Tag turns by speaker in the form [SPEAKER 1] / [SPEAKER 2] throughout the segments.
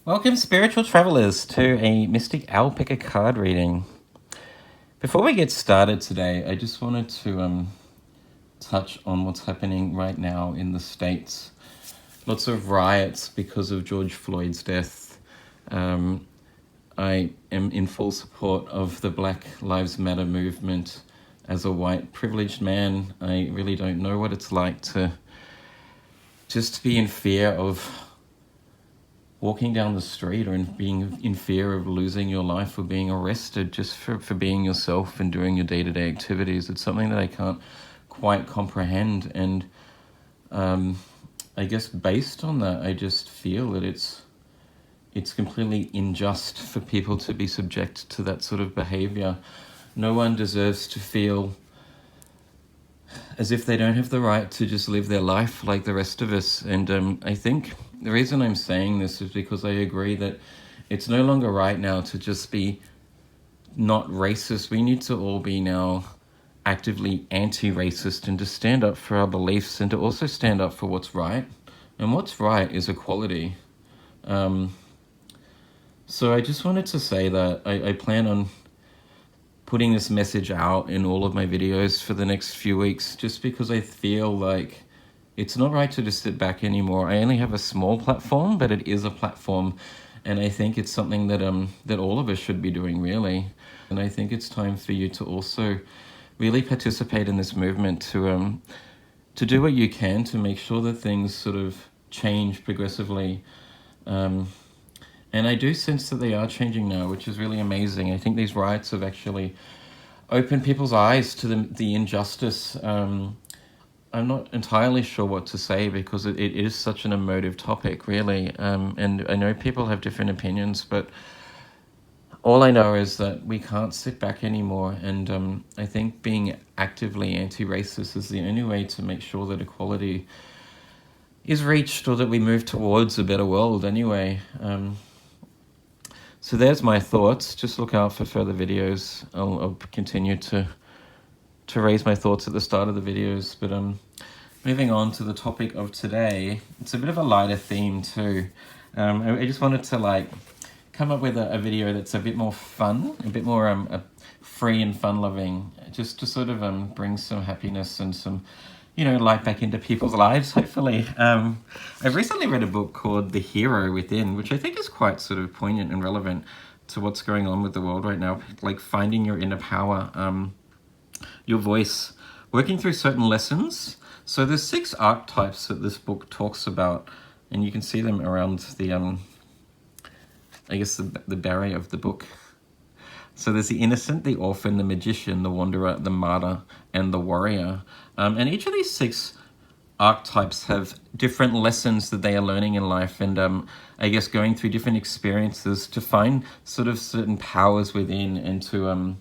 [SPEAKER 1] Welcome, spiritual travelers, to a Mystic Owl Picker card reading. Before we get started today, I just wanted to touch on what's happening right now in the States. Lots of riots because of George Floyd's death. I am in full support of the Black Lives Matter movement. As a white privileged man, I really don't know what it's like to just be in fear of walking down the street, or being in fear of losing your life or being arrested just for being yourself and doing your day-to-day activities. It's something that I can't quite comprehend, and I guess based on that, I just feel that it's completely unjust for people to be subject to that sort of behavior. No one deserves to feel as if they don't have the right to just live their life like the rest of us. And I think the reason I'm saying this is because I agree that it's no longer right now to just be not racist. We need to all be now actively anti-racist and to stand up for our beliefs and to also stand up for what's right. And what's right is equality. So I just wanted to say that I plan on putting this message out in all of my videos for the next few weeks, just because I feel like it's not right to just sit back anymore. I only have a small platform, but it is a platform, and I think it's something that that all of us should be doing, really. And I think it's time for you to also really participate in this movement, to do what you can to make sure that things sort of change progressively. And I do sense that they are changing now, which is really amazing. I think these riots have actually opened people's eyes to the injustice. I'm not entirely sure what to say, because it is such an emotive topic, really. And I know people have different opinions, but all I know is that we can't sit back anymore. And I think being actively anti-racist is the only way to make sure that equality is reached, or that we move towards a better world anyway. So there's my thoughts. Just look out for further videos. I'll continue to raise my thoughts at the start of the videos. But moving on to the topic of today, it's a bit of a lighter theme too. I just wanted to come up with a video that's a bit more fun, a bit more free and fun-loving, just to sort of bring some happiness and some light back into people's lives, hopefully. I've recently read a book called The Hero Within, which I think is quite sort of poignant and relevant to what's going on with the world right now, like finding your inner power, your voice, working through certain lessons. So there's 6 archetypes that this book talks about, and you can see them around the, I guess the barrier of the book. So there's the innocent, the orphan, the magician, the wanderer, the martyr, and the warrior. And each of these 6 archetypes have different lessons that they are learning in life, and I guess going through different experiences to find sort of certain powers within, and to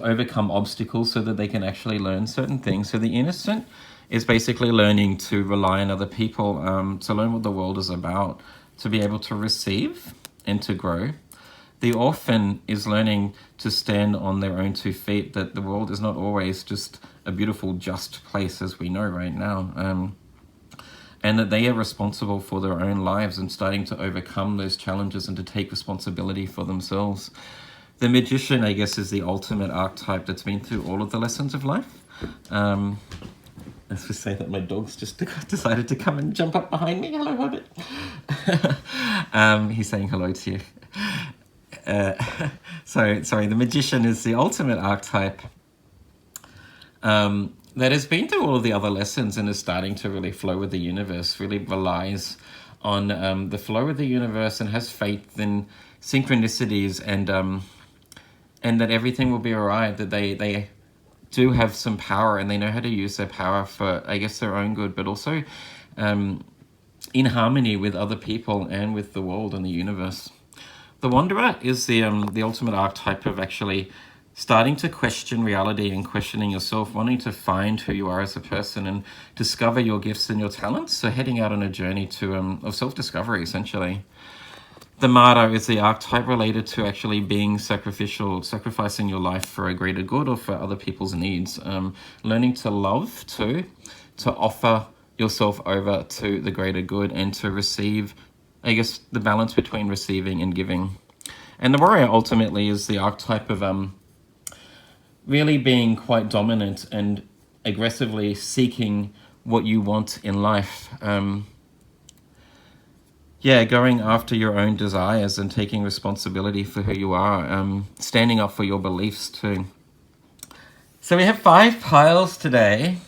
[SPEAKER 1] overcome obstacles so that they can actually learn certain things. So the innocent is basically learning to rely on other people, to learn what the world is about, to be able to receive and to grow. The orphan is learning to stand on their own 2 feet, that the world is not always just a beautiful, just place as we know right now, and that they are responsible for their own lives and starting to overcome those challenges and to take responsibility for themselves. The magician, I guess, is the ultimate archetype that's been through all of the lessons of life. Let's just say that my dog's just decided to come and jump up behind me. Hello, Hobbit. He's saying hello to you. The magician is the ultimate archetype that has been through all of the other lessons and is starting to really flow with the universe, really relies on the flow of the universe and has faith in synchronicities, and that everything will be all right, that they do have some power and they know how to use their power for, I guess, their own good, but also in harmony with other people and with the world and the universe. The wanderer is the ultimate archetype of actually starting to question reality and questioning yourself, wanting to find who you are as a person and discover your gifts and your talents. So heading out on a journey of self-discovery, essentially. The martyr is the archetype related to actually being sacrificial, sacrificing your life for a greater good or for other people's needs. Learning to love too, to offer yourself over to the greater good and to receive I guess, the balance between receiving and giving. And the warrior ultimately is the archetype of really being quite dominant and aggressively seeking what you want in life. Yeah, going after your own desires and taking responsibility for who you are, standing up for your beliefs too. So we have 5 piles today,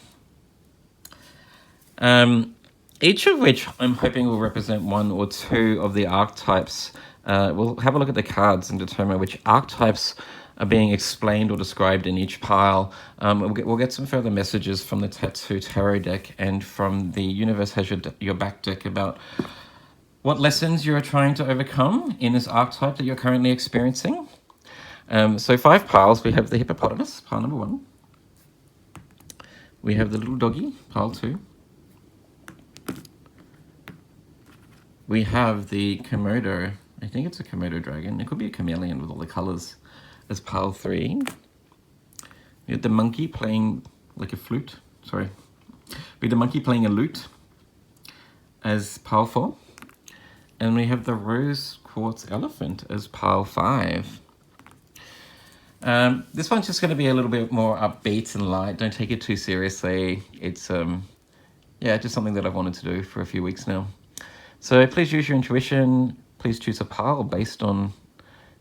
[SPEAKER 1] each of which I'm hoping will represent 1 or 2 of the archetypes. We'll have a look at the cards and determine which archetypes are being explained or described in each pile. We'll get some further messages from the Tattoo Tarot deck and from the Universe Has Your Back deck about what lessons you're trying to overcome in this archetype that you're currently experiencing. So 5 piles. We have the hippopotamus, pile number 1. We have the little doggy, pile 2. We have the Komodo. I think it's a Komodo dragon. It could be a chameleon with all the colors, as pile 3. We have the monkey playing like a flute. Sorry. We have the monkey playing a lute as pile 4. And we have the rose quartz elephant as pile 5. This one's just going to be a little bit more upbeat and light. Don't take it too seriously. It's yeah, just something that I've wanted to do for a few weeks now. So please use your intuition. Please choose a pile based on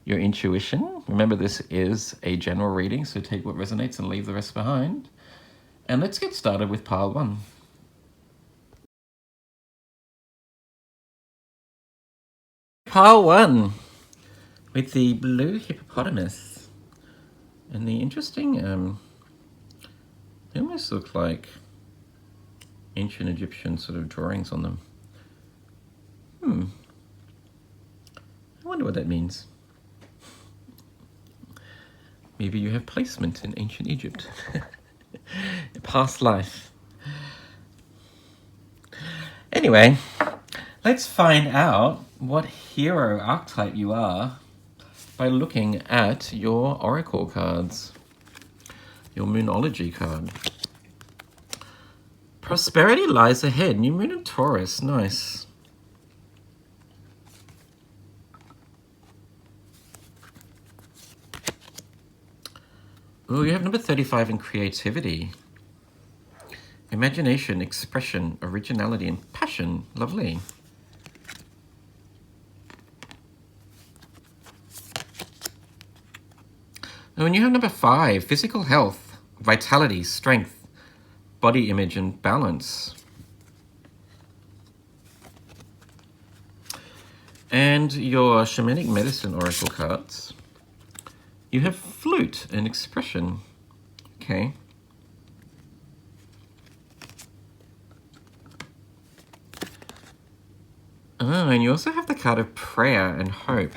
[SPEAKER 1] your intuition. Remember, this is a general reading, so take what resonates and leave the rest behind. And let's get started with pile 1. Pile 1 with the blue hippopotamus. And the interesting, they almost look like ancient Egyptian sort of drawings on them. I wonder what that means. Maybe you have placement in ancient Egypt. Past life. Anyway, let's find out what hero archetype you are by looking at your oracle cards. Your Moonology card. Prosperity lies ahead. New Moon in Taurus. Nice. Oh, you have number 35 in creativity. Imagination, expression, originality, and passion. Lovely. And when you have number 5, physical health, vitality, strength, body image, and balance. And your shamanic medicine oracle cards. You have flute and expression. Okay. Oh, and you also have the card of prayer and hope.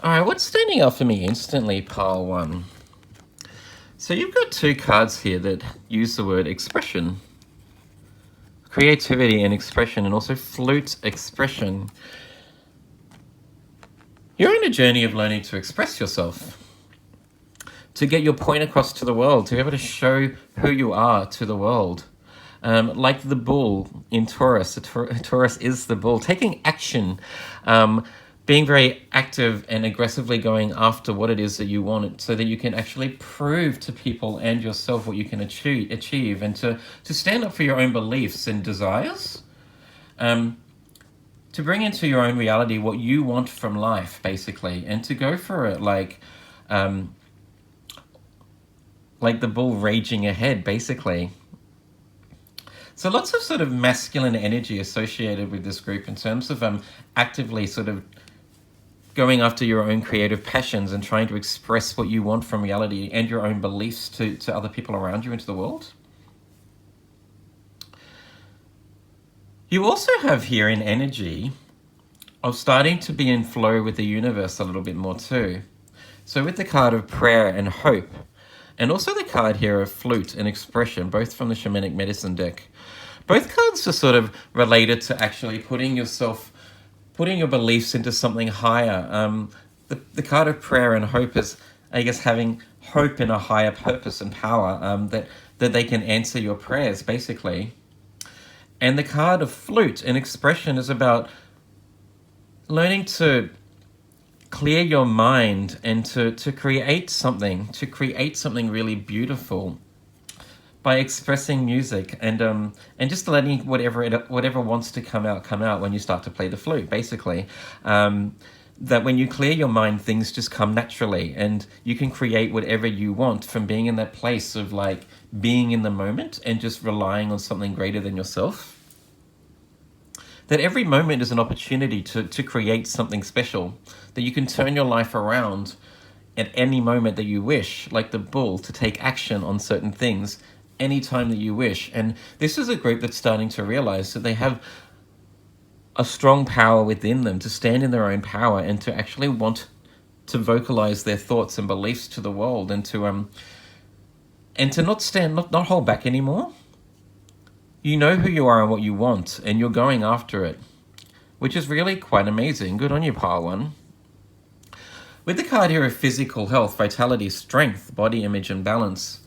[SPEAKER 1] All right, what's standing out for me instantly, pile 1? So you've got 2 cards here that use the word expression. Creativity and expression, and also flute expression. You're on a journey of learning to express yourself, to get your point across to the world, to be able to show who you are to the world. Like the bull in Taurus, Taurus is the bull, taking action, being very active and aggressively going after what it is that you want, so that you can actually prove to people and yourself what you can achieve, and to stand up for your own beliefs and desires, to bring into your own reality what you want from life, basically, and to go for it like the bull raging ahead, basically. So lots of sort of masculine energy associated with this group in terms of actively sort of going after your own creative passions and trying to express what you want from reality and your own beliefs to other people around you, into the world. You also have here in energy of starting to be in flow with the universe a little bit more too. So with the card of prayer and hope, and also the card here of flute and expression, both from the shamanic medicine deck, both cards are sort of related to actually putting your beliefs into something higher. The card of prayer and hope is, I guess, having hope in a higher purpose and power, that they can answer your prayers, basically. And the card of flute and expression is about learning to clear your mind and to create something really beautiful by expressing music, and just letting whatever wants to come out when you start to play the flute, basically. That when you clear your mind, things just come naturally, and you can create whatever you want from being in that place of like being in the moment and just relying on something greater than yourself. That every moment is an opportunity to create something special, that you can turn your life around at any moment that you wish, like the bull, to take action on certain things anytime that you wish. And this is a group that's starting to realize that they have a strong power within them to stand in their own power and to actually want to vocalize their thoughts and beliefs to the world, and to not hold back anymore. You know who you are and what you want, and you're going after it, which is really quite amazing. Good on you, Pile 1. With the card here of physical health, vitality, strength, body image, and balance,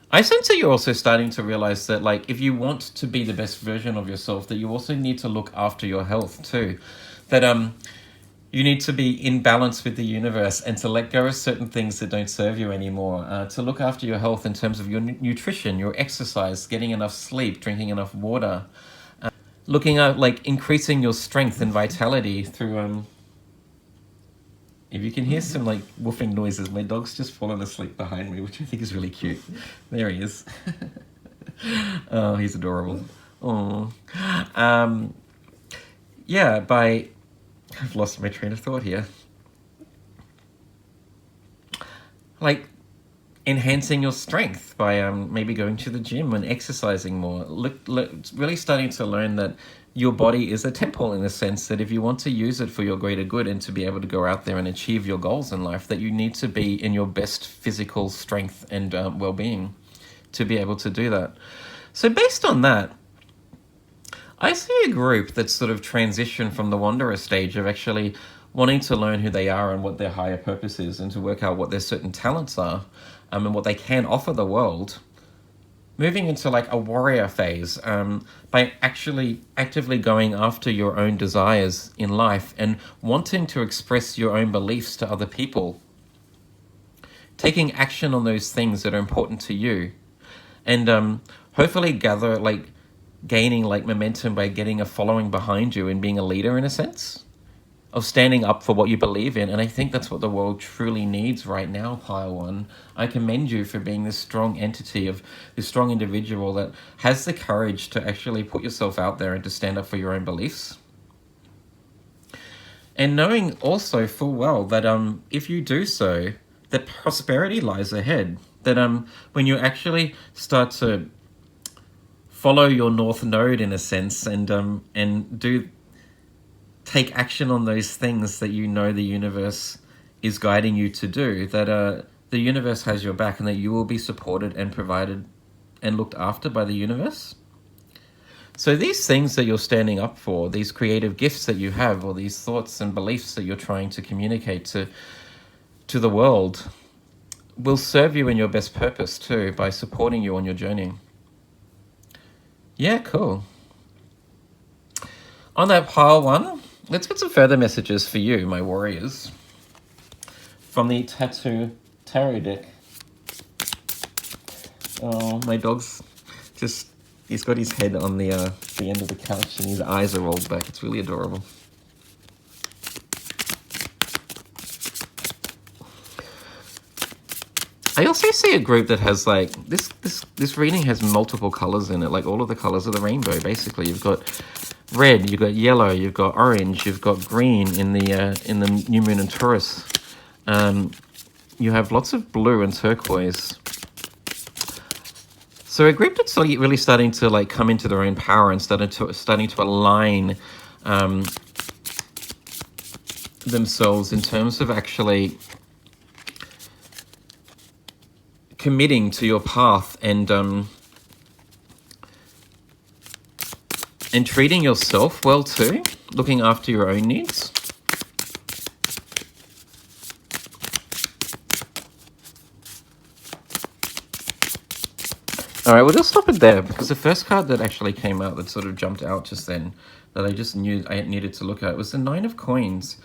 [SPEAKER 1] I sense that you're also starting to realize that, like, if you want to be the best version of yourself, that you also need to look after your health too. That you need to be in balance with the universe and to let go of certain things that don't serve you anymore. To look after your health in terms of your nutrition, your exercise, getting enough sleep, drinking enough water, looking at like increasing your strength and vitality through if you can hear some like woofing noises, my dog's just fallen asleep behind me, which I think is really cute. There he is. Oh, he's adorable. Oh, yeah. I've lost my train of thought here. Like enhancing your strength by maybe going to the gym and exercising more. Really starting to learn that your body is a temple, in the sense that if you want to use it for your greater good and to be able to go out there and achieve your goals in life, that you need to be in your best physical strength and well-being to be able to do that. So based on that, I see a group that's sort of transitioned from the wanderer stage of actually wanting to learn who they are and what their higher purpose is, and to work out what their certain talents are, and what they can offer the world, moving into like a warrior phase, by actually actively going after your own desires in life and wanting to express your own beliefs to other people, taking action on those things that are important to you, and hopefully gaining like momentum by getting a following behind you and being a leader, in a sense of standing up for what you believe in. And I think that's what the world truly needs right now, Pile 1. I commend you for being this strong entity, of this strong individual that has the courage to actually put yourself out there and to stand up for your own beliefs. And knowing also full well that if you do so, that prosperity lies ahead. That when you actually start to follow your North Node, in a sense, and do take action on those things that you know the universe is guiding you to do, that the universe has your back, and that you will be supported and provided and looked after by the universe. So these things that you're standing up for, these creative gifts that you have, or these thoughts and beliefs that you're trying to communicate to the world, will serve you in your best purpose too, by supporting you on your journey. Yeah, cool. On that Pile 1, let's get some further messages for you, my warriors, from the Tattoo Tarot deck. Oh, my dog's just, he's got his head on the end of the couch and his eyes are rolled back. It's really adorable. I also see a group that has like, this reading has multiple colors in it, like all of the colors of the rainbow, basically. You've got red, you've got yellow, you've got orange, you've got green in the new moon in Taurus. You have lots of blue and turquoise. So a group that's really starting to like come into their own power and starting to align themselves in terms of actually committing to your path and treating yourself well too, looking after your own needs. All right, we'll just stop it there because the first card that actually came out that sort of jumped out just then that I just knew I needed to look at was the Nine of Coins.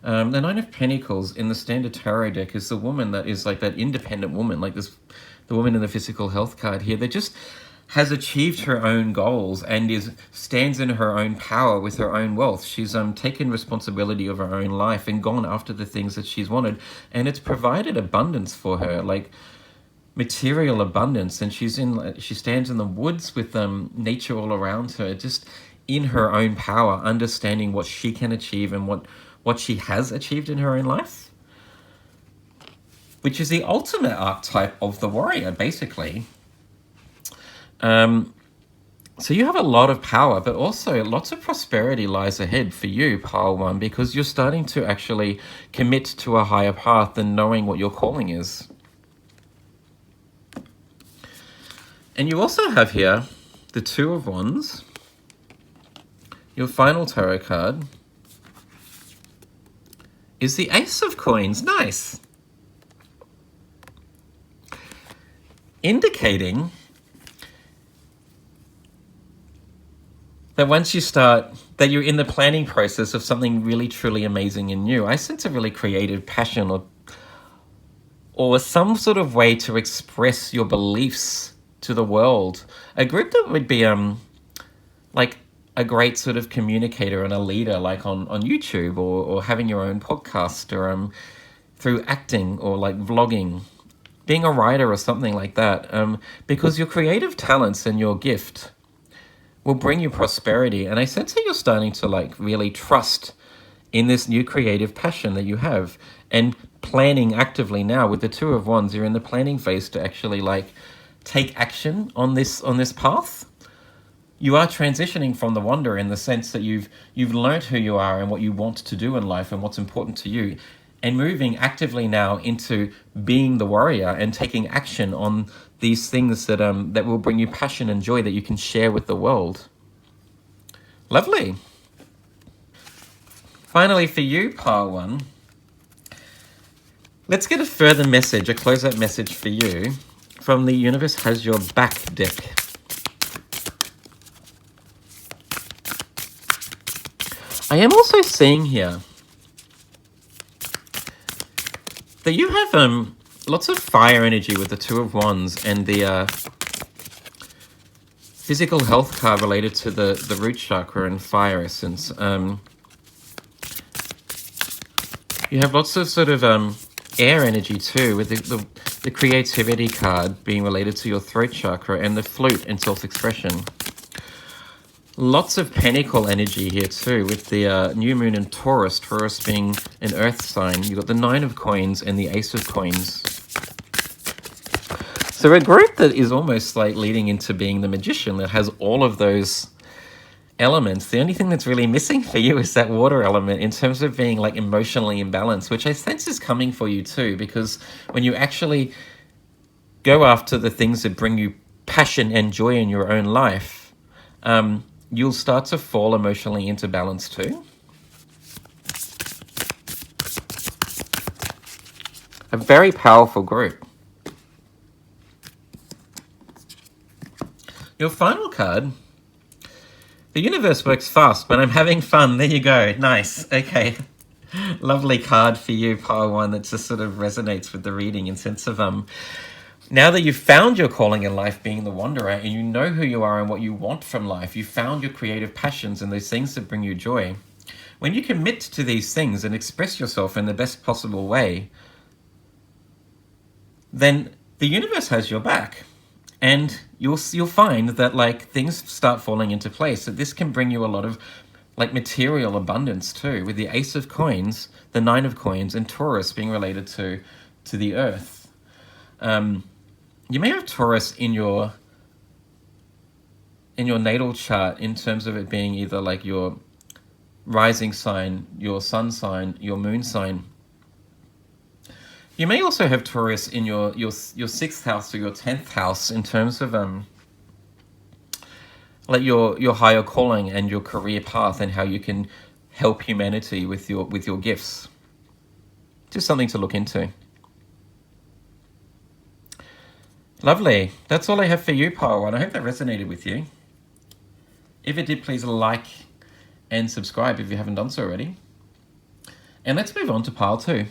[SPEAKER 1] The Nine of Pentacles in the standard tarot deck is the woman that is like that independent woman, like this, the woman in the physical health card here, that just has achieved her own goals and stands in her own power with her own wealth. She's taken responsibility of her own life and gone after the things that she's wanted, and it's provided abundance for her, like material abundance. And she stands in the woods with nature all around her, just in her own power, understanding what she can achieve and what she has achieved in her own life, which is the ultimate archetype of the warrior, basically. So you have a lot of power, but also lots of prosperity lies ahead for you, Pile 1, because you're starting to actually commit to a higher path and knowing what your calling is. And you also have here the Two of Wands, your final tarot card is the Ace of Coins. Nice. Indicating that once you start, that you're in the planning process of something really truly amazing and new. I sense a really creative passion or some sort of way to express your beliefs to the world. A group that would be like a great sort of communicator and a leader, like on YouTube or having your own podcast or through acting or like vlogging, being a writer or something like that, because your creative talents and your gift will bring you prosperity. And I sense that you're starting to like really trust in this new creative passion that you have and planning actively now. With the Two of Wands, you're in the planning phase to actually like take action on this path. You are transitioning from the wanderer in the sense that you've learned who you are and what you want to do in life and what's important to you, and moving actively now into being the warrior and taking action on these things that that will bring you passion and joy that you can share with the world. Lovely. Finally, for you, Pile 1, let's get a further message, a closeout message for you from the Universe Has Your Back deck. I am also seeing here that you have lots of fire energy with the Two of Wands and the physical health card related to the root chakra and fire essence. You have lots of sort of air energy too, with the creativity card being related to your throat chakra and the flute and self-expression. Lots of pentacle energy here too, with the new moon in Taurus, Taurus being an earth sign. You've got the Nine of Coins and the Ace of Coins. So a group that is almost like leading into being the magician, that has all of those elements. The only thing that's really missing for you is that water element in terms of being like emotionally imbalanced, which I sense is coming for you too, because when you actually go after the things that bring you passion and joy in your own life, you'll start to fall emotionally into balance too. A very powerful group. Your final card, the universe works fast when I'm having fun. There you go. Nice. Okay. Lovely card for you, Pile 1, that just sort of resonates with the reading in sense of now that you've found your calling in life, being the wanderer, and you know who you are and what you want from life, you found your creative passions and those things that bring you joy. When you commit to these things and express yourself in the best possible way, then the universe has your back. And you'll find that like things start falling into place. That this can bring you a lot of like material abundance too, with the Ace of Coins, the Nine of Coins, and Taurus being related to the earth. You may have Taurus in your natal chart in terms of it being either like your rising sign, your sun sign, your moon sign. You may also have Taurus in your 6th house or your 10th house in terms of like your higher calling and your career path and how you can help humanity with your gifts. Just something to look into. Lovely. That's all I have for you, Pile 1. I hope that resonated with you. If it did, please like and subscribe if you haven't done so already. And let's move on to Pile 2.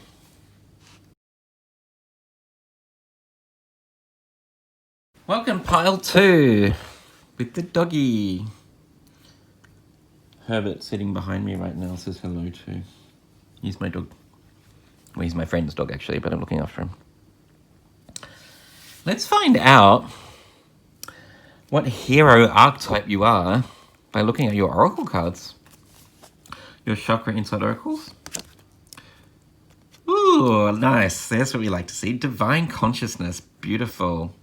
[SPEAKER 1] Welcome, Pile 2, with the doggy. Herbert sitting behind me right now says hello too. He's my dog. Well, he's my friend's dog actually, but I'm looking after him. Let's find out what hero archetype you are by looking at your oracle cards. Your chakra insight oracles. Ooh, nice. That's what we like to see. Divine consciousness. Beautiful.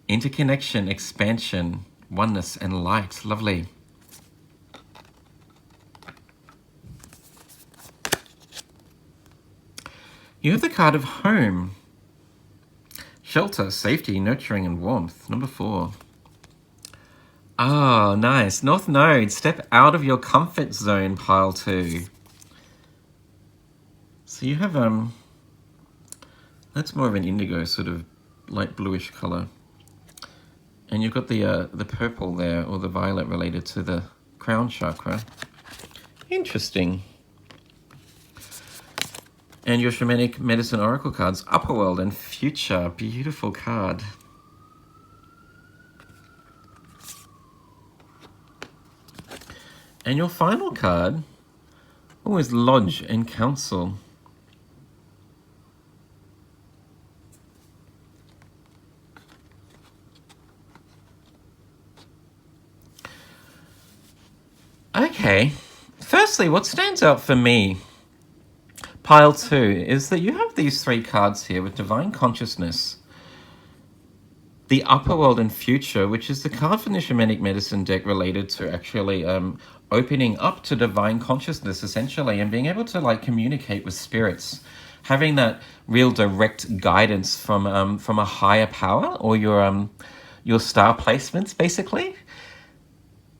[SPEAKER 1] Interconnection, expansion, oneness, and light. Lovely. You have the card of home. Shelter, safety, nurturing, and warmth. Number 4. Ah, nice. North Node. Step out of your comfort zone, Pile 2. So you have, that's more of an indigo, sort of light bluish color. And you've got the purple there, or the violet related to the crown chakra. Interesting. And your shamanic medicine oracle cards, Upper World and Future. Beautiful card. And your final card, is Lodge and Council. Okay. Firstly, what stands out for me, Pile 2, is that you have these 3 cards here with Divine Consciousness, the Upper World and Future, which is the card from the Shamanic Medicine deck related to actually opening up to Divine Consciousness, essentially, and being able to like communicate with spirits, having that real direct guidance from a higher power, or your star placements, basically.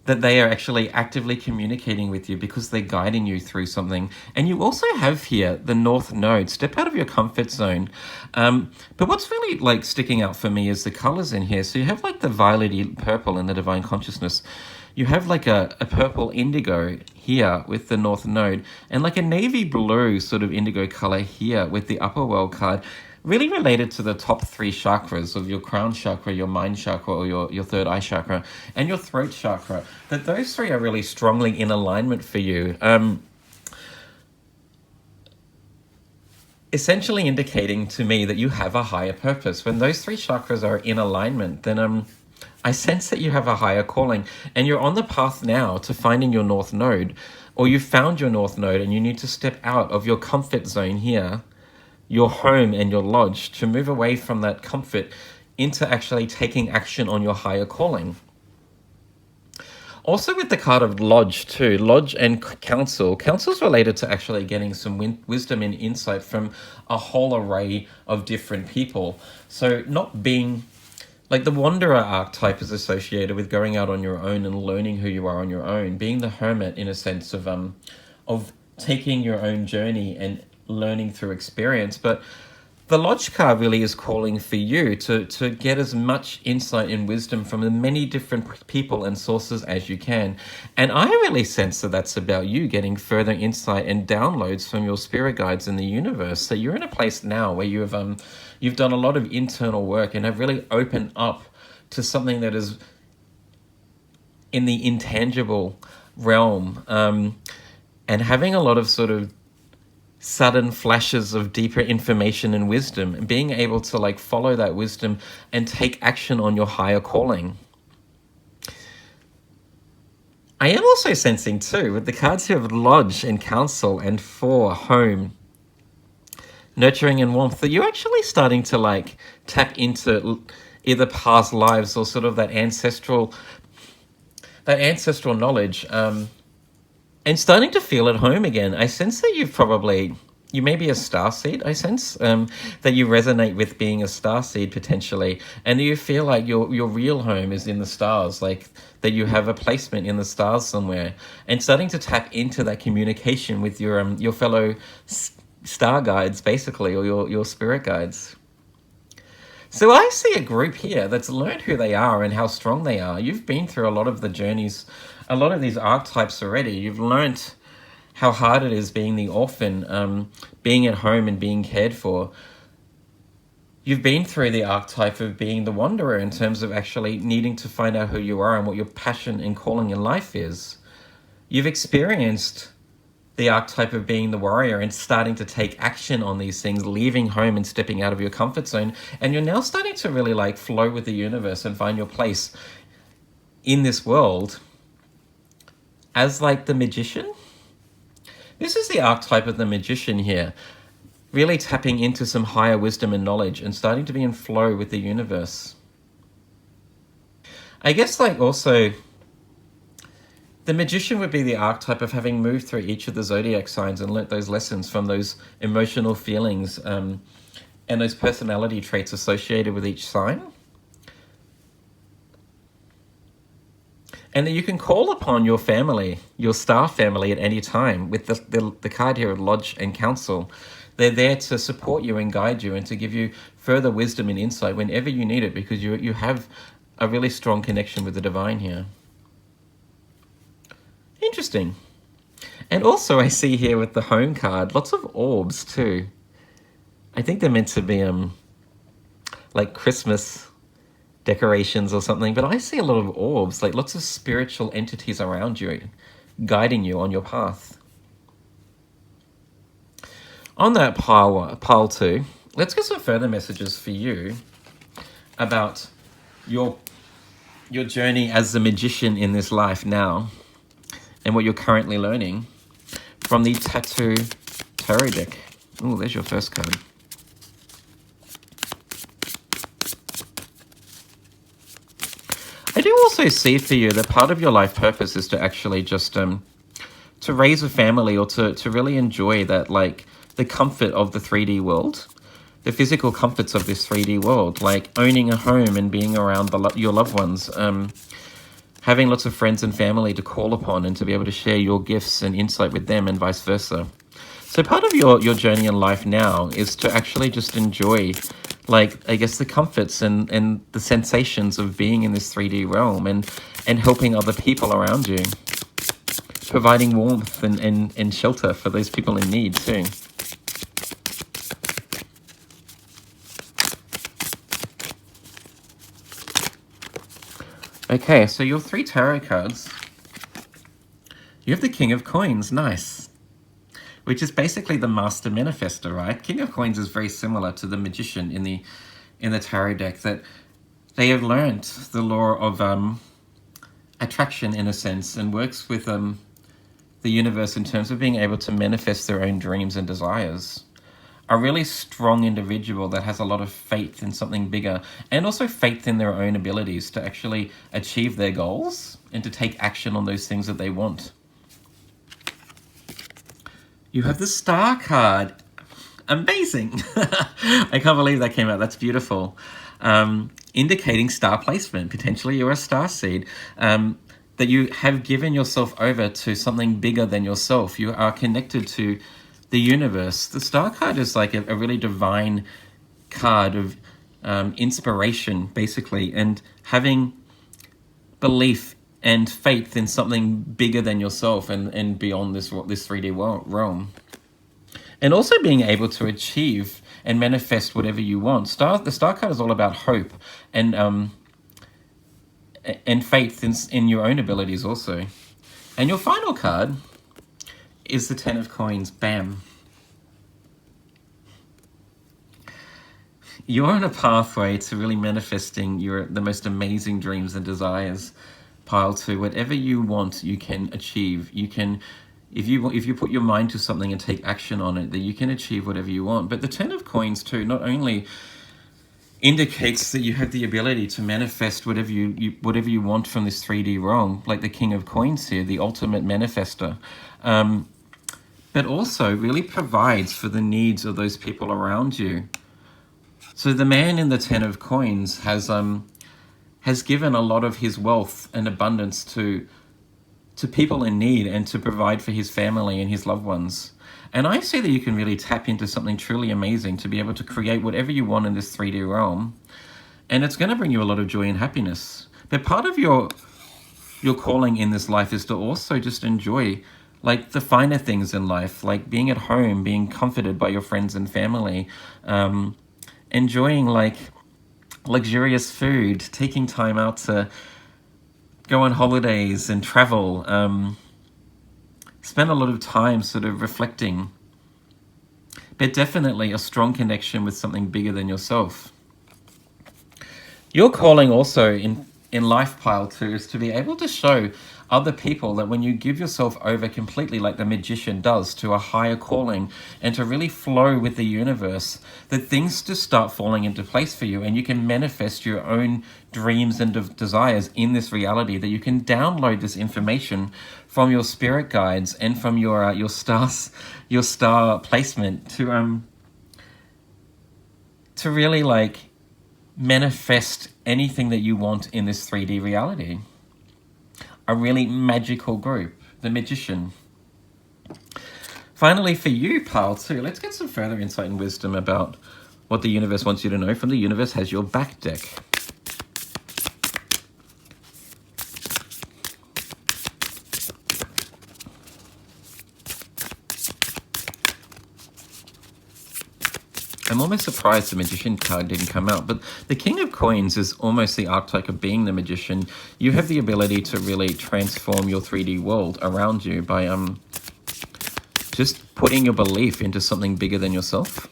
[SPEAKER 1] That they are actually actively communicating with you because they're guiding you through something. And you also have here the North Node. Step out of your comfort zone. But what's really like sticking out for me is the colors in here. So you have like the violety purple in the Divine Consciousness. You have like a purple indigo here with the North Node, and like a navy blue sort of indigo color here with the Upper World card. Really related to the top 3 chakras of your crown chakra, your mind chakra, or your third eye chakra, and your throat chakra. That those 3 are really strongly in alignment for you. Essentially indicating to me that you have a higher purpose. When those 3 chakras are in alignment, then I sense that you have a higher calling, and you're on the path now to finding your North Node, or you've found your North Node and you need to step out of your comfort zone here, your home and your lodge, to move away from that comfort into actually taking action on your higher calling. Also with the card of Lodge too, Lodge and Council. Council's related to actually getting some wisdom and insight from a whole array of different people. So not being, like the Wanderer archetype is associated with going out on your own and learning who you are on your own. Being the Hermit in a sense of taking your own journey and learning through experience. But the Lodge card really is calling for you to get as much insight and wisdom from the many different people and sources as you can. And I really sense that that's about you getting further insight and downloads from your spirit guides in the universe. So you're in a place now where you've done a lot of internal work and have really opened up to something that is in the intangible realm, and having a lot of sort of sudden flashes of deeper information and wisdom, and being able to like follow that wisdom and take action on your higher calling. I am also sensing too, with the cards here of Lodge and Council and 4 Home, Nurturing and Warmth, that you're actually starting to like tap into either past lives or sort of that ancestral knowledge, and starting to feel at home again. I sense that you may be a starseed. I sense that you resonate with being a starseed potentially, and you feel like your real home is in the stars, like that you have a placement in the stars somewhere, and starting to tap into that communication with your fellow star guides, basically, or your spirit guides. So I see a group here that's learned who they are and how strong they are. You've been through a lot of the journeys, a lot of these archetypes already. You've learnt how hard it is being the orphan, being at home and being cared for. You've been through the archetype of being the wanderer in terms of actually needing to find out who you are and what your passion and calling in life is. You've experienced the archetype of being the warrior and starting to take action on these things, leaving home and stepping out of your comfort zone. And you're now starting to really like flow with the universe and find your place in this world as like the magician. This is the archetype of the magician here, really tapping into some higher wisdom and knowledge and starting to be in flow with the universe. I guess like also the magician would be the archetype of having moved through each of the zodiac signs and learnt those lessons from those emotional feelings and those personality traits associated with each sign. And that you can call upon your family, your star family at any time with the card here of Lodge and Counsel. They're there to support you and guide you and to give you further wisdom and insight whenever you need it, because you have a really strong connection with the divine here. Interesting. And also I see here with the home card, lots of orbs too. I think they're meant to be like Christmas decorations or something, but I see a lot of orbs, like lots of spiritual entities around you, guiding you on your path. On that pile two, let's get some further messages for you about your journey as the magician in this life now and what you're currently learning from the Tattoo Tarot deck. Oh, there's your first card. I do also see for you that part of your life purpose is to actually just to raise a family, or to really enjoy that, like the comfort of the 3D world, the physical comforts of this 3D world, like owning a home and being around your loved ones, having lots of friends and family to call upon and to be able to share your gifts and insight with them and vice versa. So part of your journey in life now is to actually just enjoy, like, I guess, the comforts and the sensations of being in this 3D realm and helping other people around you, providing warmth and shelter for those people in need too. Okay, so your 3 tarot cards, you have the King of Coins, nice, which is basically the master manifestor, right? King of Coins is very similar to the magician in the tarot deck, that they have learned the law of attraction in a sense, and works with the universe in terms of being able to manifest their own dreams and desires. A really strong individual that has a lot of faith in something bigger, and also faith in their own abilities to actually achieve their goals and to take action on those things that they want. You have the Star card. Amazing. I can't believe that came out. That's beautiful. Indicating star placement. Potentially you're a star seed. That you have given yourself over to something bigger than yourself. You are connected to the universe. The Star card is like a really divine card of inspiration, basically, and having belief and faith in something bigger than yourself and beyond this 3D realm. And also being able to achieve and manifest whatever you want. The Star card is all about hope and faith in your own abilities also. And your final card is the 10 of Coins. Bam. You're on a pathway to really manifesting the most amazing dreams and desires. Pile 2, whatever you want, you can achieve. You can, if you put your mind to something and take action on it, that you can achieve whatever you want. But the 10 of Coins too not only indicates that you have the ability to manifest whatever you want from this 3D realm, like the King of Coins here, the ultimate manifester, but also really provides for the needs of those people around you. So the man in the 10 of Coins has given a lot of his wealth and abundance to people in need and to provide for his family and his loved ones. And I see that you can really tap into something truly amazing to be able to create whatever you want in this 3D realm. And it's going to bring you a lot of joy and happiness. But part of your calling in this life is to also just enjoy like the finer things in life, like being at home, being comforted by your friends and family, enjoying like luxurious food, taking time out to go on holidays and travel, spend a lot of time sort of reflecting, but definitely a strong connection with something bigger than yourself. Your calling also in life, pile 2, is to be able to show other people that when you give yourself over completely, like the magician does, to a higher calling and to really flow with the universe, that things just start falling into place for you and you can manifest your own dreams and desires in this reality, that you can download this information from your spirit guides and from your star placement to really like manifest anything that you want in this 3D reality. A really magical group, the magician. Finally, for you, pile 2, let's get some further insight and wisdom about what the universe wants you to know from the Universe Has Your Back deck. I'm almost surprised the Magician card didn't come out, but the King of Coins is almost the archetype of being the Magician. You have the ability to really transform your 3D world around you by just putting your belief into something bigger than yourself.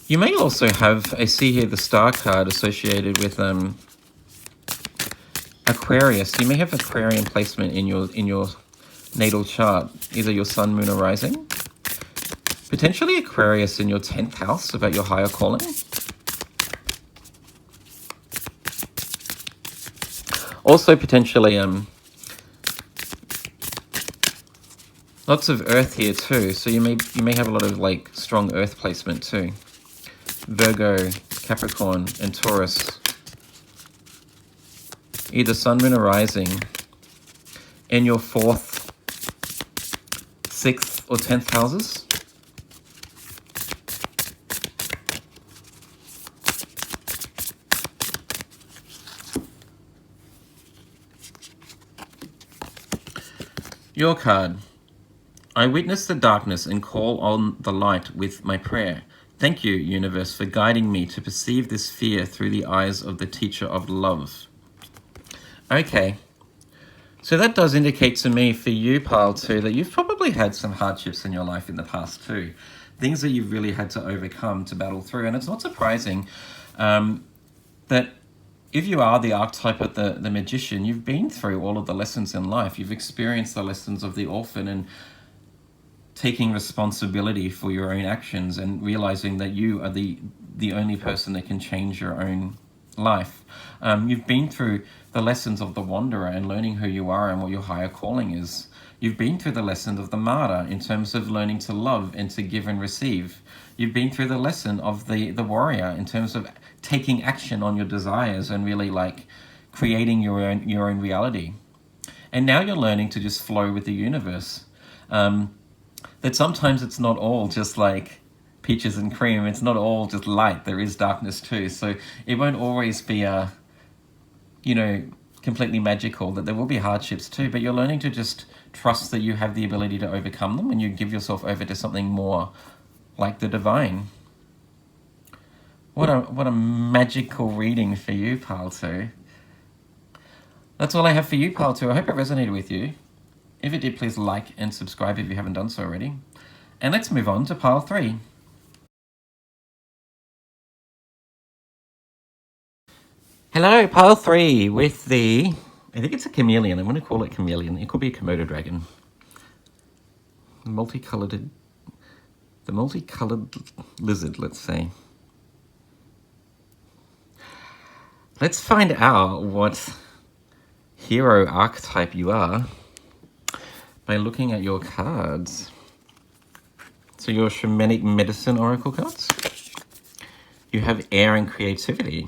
[SPEAKER 1] You may also have, I see here the Star card associated with Aquarius. You may have Aquarian placement in your natal chart, either your Sun, Moon, or Rising. Potentially Aquarius in your 10th house about your higher calling. Also potentially lots of Earth here too, so you may have a lot of like strong Earth placement too. Virgo, Capricorn, and Taurus. Either Sun, Moon, or Rising in your 4th, 6th, or 10th houses. Your card. I witness the darkness and call on the light with my prayer. Thank you, universe, for guiding me to perceive this fear through the eyes of the teacher of love. Okay, so that does indicate to me for you, pile 2, that you've probably had some hardships in your life in the past too. Things that you've really had to overcome, to battle through. And it's not surprising that if you are the archetype of the magician, you've been through all of the lessons in life. You've experienced the lessons of the orphan and taking responsibility for your own actions and realizing that you are the only person that can change your own life. You've been through the lessons of the wanderer and learning who you are and what your higher calling is. You've been through the lesson of the martyr in terms of learning to love and to give and receive. You've been through the lesson of the warrior in terms of taking action on your desires and really like creating your own reality. And now you're learning to just flow with the universe. That sometimes it's not all just like peaches and cream. It's not all just light. There is darkness too. So it won't always be completely magical, that there will be hardships too, but you're learning to just trust that you have the ability to overcome them and you give yourself over to something more like the divine. What a magical reading for you, pile 2. That's all I have for you, pile 2. I hope it resonated with you. If it did, please like and subscribe if you haven't done so already. And let's move on to pile 3. Hello, pile 3 with I think it's a chameleon. I'm going to call it chameleon. It could be a Komodo dragon. The multicolored lizard, let's say. Let's find out what hero archetype you are by looking at your cards. So your shamanic medicine oracle cards. You have air and creativity.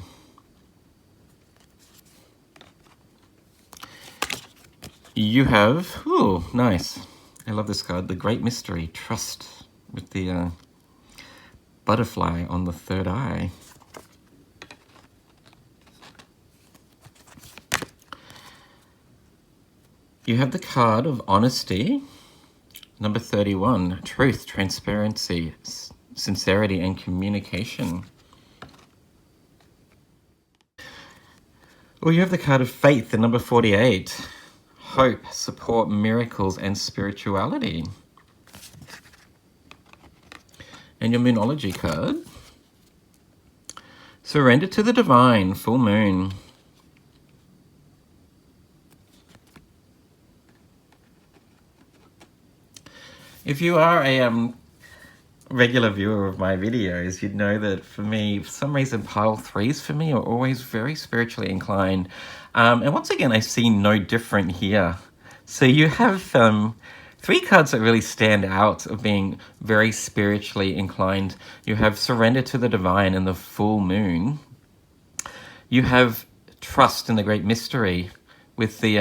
[SPEAKER 1] You have, ooh, nice. I love this card, the Great Mystery, Trust, with the butterfly on the third eye. You have the card of Honesty, number 31, Truth, Transparency, Sincerity, and Communication. Well, you have the card of Faith, the number 48, Hope, Support, Miracles, and Spirituality. And your Moonology card, Surrender to the Divine, Full Moon. If you are a regular viewer of my videos, you'd know that for me, for some reason, pile threes for me are always very spiritually inclined. And once again, I see no different here. So you have three cards that really stand out of being very spiritually inclined. You have Surrender to the Divine and the Full Moon. You have Trust in the Great Mystery with the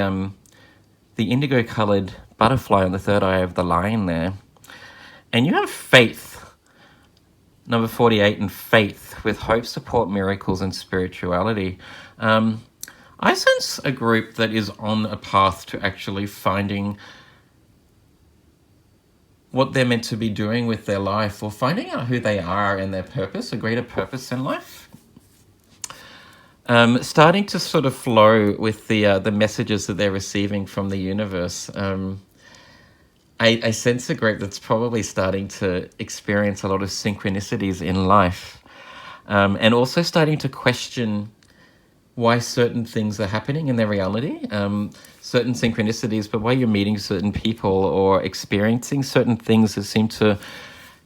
[SPEAKER 1] indigo-coloured butterfly on the third eye of the lion there. And you have Faith, number 48, and Faith with Hope, Support, Miracles, and Spirituality. I sense a group that is on a path to actually finding what they're meant to be doing with their life, or finding out who they are and their purpose, a greater purpose in life. Starting to sort of flow with the messages that they're receiving from the universe. I sense a group that's probably starting to experience a lot of synchronicities in life, and also starting to question why certain things are happening in their reality, certain synchronicities, but why you're meeting certain people or experiencing certain things that seem to,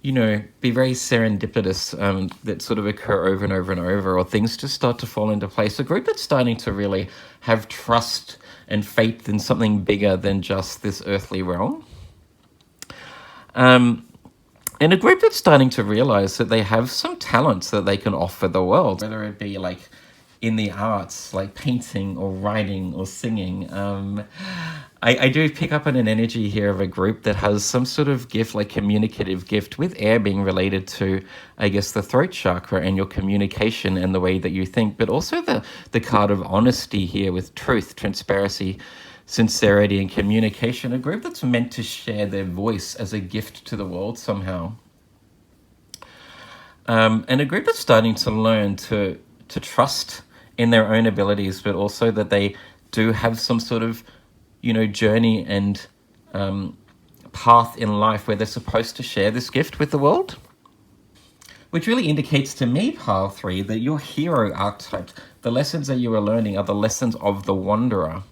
[SPEAKER 1] you know, be very serendipitous, that sort of occur over and over and over, or things just start to fall into place. A group that's starting to really have trust and faith in something bigger than just this earthly realm. And a group that's starting to realize that they have some talents that they can offer the world, whether it be like in the arts, like painting or writing or singing. I do pick up on an energy here of a group that has some sort of gift, like communicative gift, with air being related to, I guess, the throat chakra and your communication and the way that you think, but also the card of honesty here with truth, transparency, sincerity, and communication. A group that's meant to share their voice as a gift to the world somehow. And a group that's starting to learn to trust in their own abilities, but also that they do have some sort of, you know, journey and path in life where they're supposed to share this gift with the world. Which really indicates to me, pile 3, that your hero archetype, the lessons that you are learning, are the lessons of the wanderer,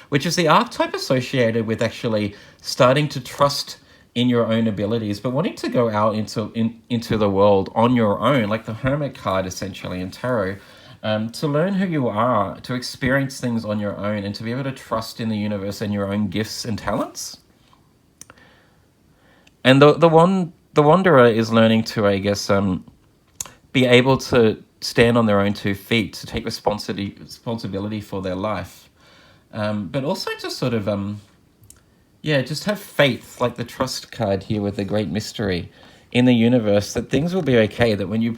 [SPEAKER 1] which is the archetype associated with actually starting to trust in your own abilities, but wanting to go out into the world on your own, like the Hermit card essentially in tarot, to learn who you are, to experience things on your own, and to be able to trust in the universe and your own gifts and talents. And the wanderer is learning to, I guess, be able to stand on their own 2 feet, to take responsibility for their life, but also to sort of just have faith, like the Trust card here with the Great Mystery, in the universe, that things will be okay, that when you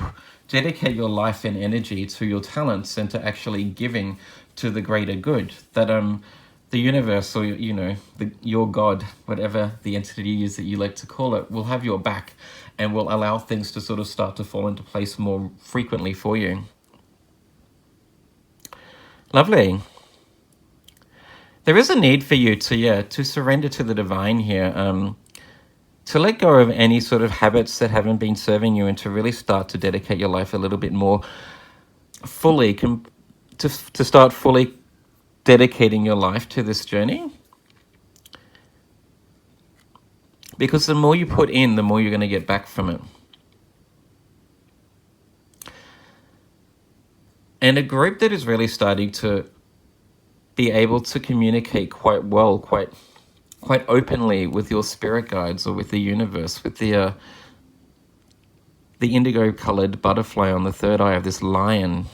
[SPEAKER 1] dedicate your life and energy to your talents and to actually giving to the greater good, that the universe, or, you know, your God, whatever the entity is that you like to call it, will have your back and will allow things to sort of start to fall into place more frequently for you. Lovely. There is a need for you to surrender to the divine here, to let go of any sort of habits that haven't been serving you, and to really start to dedicate your life a little bit more fully, to start fully dedicating your life to this journey. Because the more you put in, the more you're going to get back from it. And a group that is really starting to be able to communicate quite well, quite openly with your spirit guides or with the universe, with the indigo-coloured butterfly on the third eye of this lion,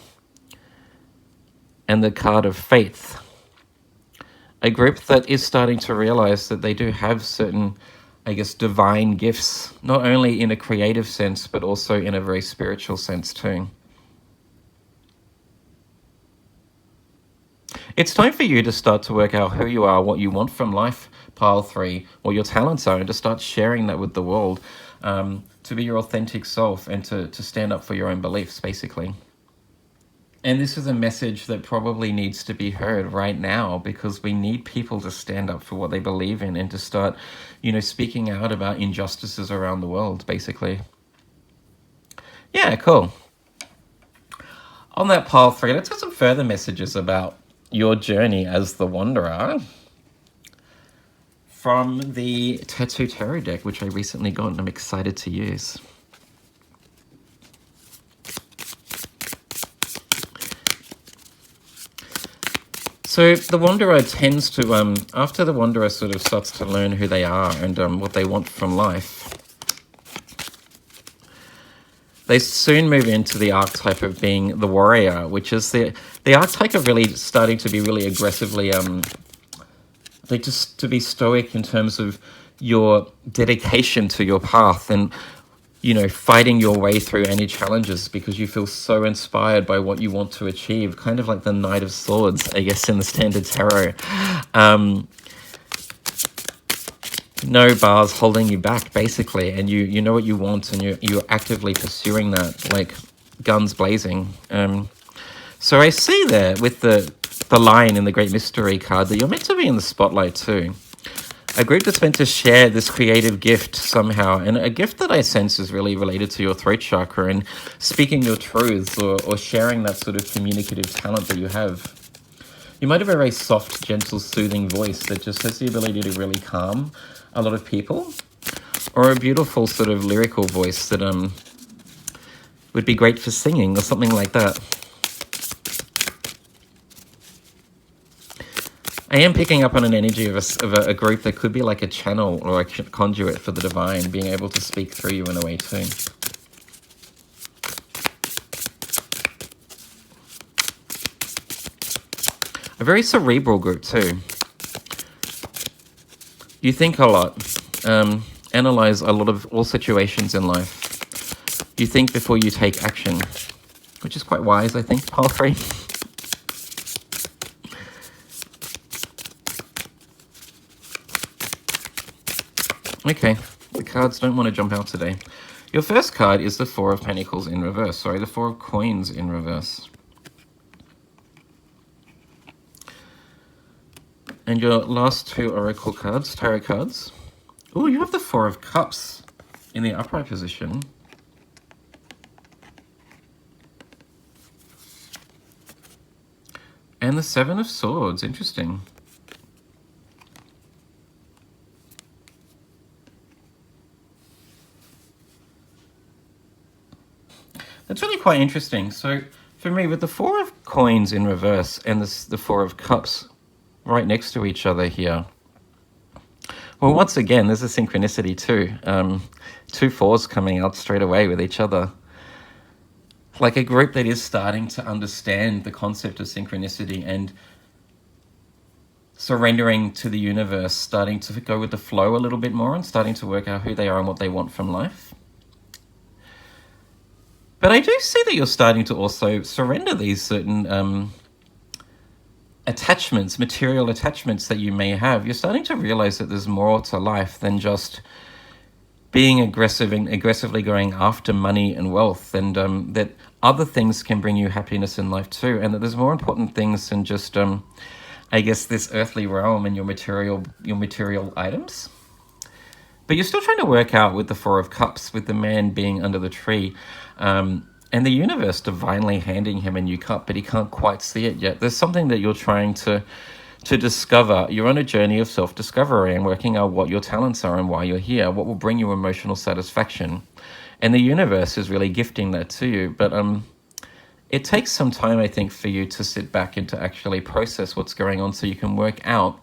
[SPEAKER 1] and the card of Faith. A group that is starting to realize that they do have certain I guess, divine gifts, not only in a creative sense, but also in a very spiritual sense too. It's time for you to start to work out who you are, what you want from life, pile 3, what your talents are, and to start sharing that with the world, to be your authentic self and to stand up for your own beliefs, basically. And this is a message that probably needs to be heard right now, because we need people to stand up for what they believe in and to start, speaking out about injustices around the world, basically. Yeah, cool. On that pile 3, let's get some further messages about your journey as the Wanderer from the Tattoo Tarot deck, which I recently got and I'm excited to use. So the Wanderer tends to, after the Wanderer sort of starts to learn who they are and what they want from life, they soon move into the archetype of being the warrior, which is the archetype of really starting to be really aggressively, like just to be stoic in terms of your dedication to your path and, fighting your way through any challenges because you feel so inspired by what you want to achieve, kind of like the Knight of Swords, I guess, in the standard tarot. No bars holding you back, basically, and you know what you want and you're actively pursuing that, like guns blazing. So I see there with the line in the Great Mystery card that you're meant to be in the spotlight too. A group that's meant to share this creative gift somehow, and a gift that I sense is really related to your throat chakra and speaking your truths or sharing that sort of communicative talent that you have. You might have a very soft, gentle, soothing voice that just has the ability to really calm a lot of people, or a beautiful sort of lyrical voice that would be great for singing or something like that. I am picking up on an energy of a group that could be like a channel or a conduit for the divine, being able to speak through you in a way too. A very cerebral group too. You think a lot, analyze a lot of all situations in life. You think before you take action, which is quite wise, I think, pile 3. Okay, the cards don't want to jump out today. Your first card is the 4 of Pentacles in reverse. Sorry, the 4 of Coins in reverse. And your last 2 Oracle cards, Tarot cards. Oh, you have the 4 of Cups in the upright position. And the 7 of Swords, interesting. That's really quite interesting. So for me, with the 4 of Coins in reverse and the 4 of Cups right next to each other here, well, once again, there's a synchronicity too. 2 4s coming out straight away with each other. Like a group that is starting to understand the concept of synchronicity and surrendering to the universe, starting to go with the flow a little bit more and starting to work out who they are and what they want from life. But I do see that you're starting to also surrender these certain attachments, material attachments that you may have. You're starting to realize that there's more to life than just being aggressive and aggressively going after money and wealth, and that other things can bring you happiness in life too, and that there's more important things than just, I guess, this earthly realm and your material items. But you're still trying to work out with the 4 of Cups, with the man being under the tree, and the universe divinely handing him a new cup, but he can't quite see it yet. There's something that you're trying to discover. You're on a journey of self-discovery and working out what your talents are and why you're here, what will bring you emotional satisfaction. And the universe is really gifting that to you. But it takes some time, I think, for you to sit back and to actually process what's going on so you can work out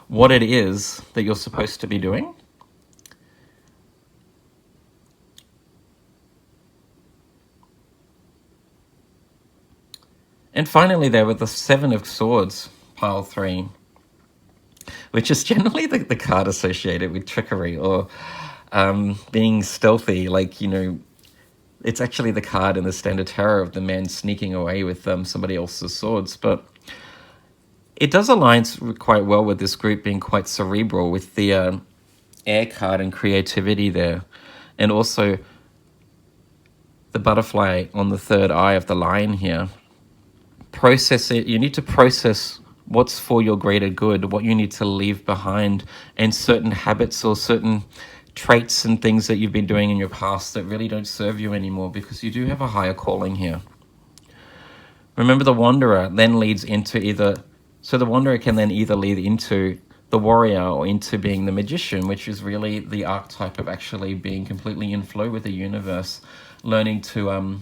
[SPEAKER 1] what it is that you're supposed to be doing. And finally there with the 7 of Swords, pile 3. which is generally the card associated with trickery or being stealthy. Like, you know, it's actually the card in the Standard Tarot of the man sneaking away with somebody else's swords. But it does align quite well with this group being quite cerebral, with the air card and creativity there. And also the butterfly on the third eye of the lion here. Process it. You need to process what's for your greater good, what you need to leave behind, and certain habits or certain traits and things that you've been doing in your past that really don't serve you anymore, because you do have a higher calling here. Remember, the wanderer then leads into so the wanderer can then either lead into the warrior or into being the magician, which is really the archetype of actually being completely in flow with the universe, learning to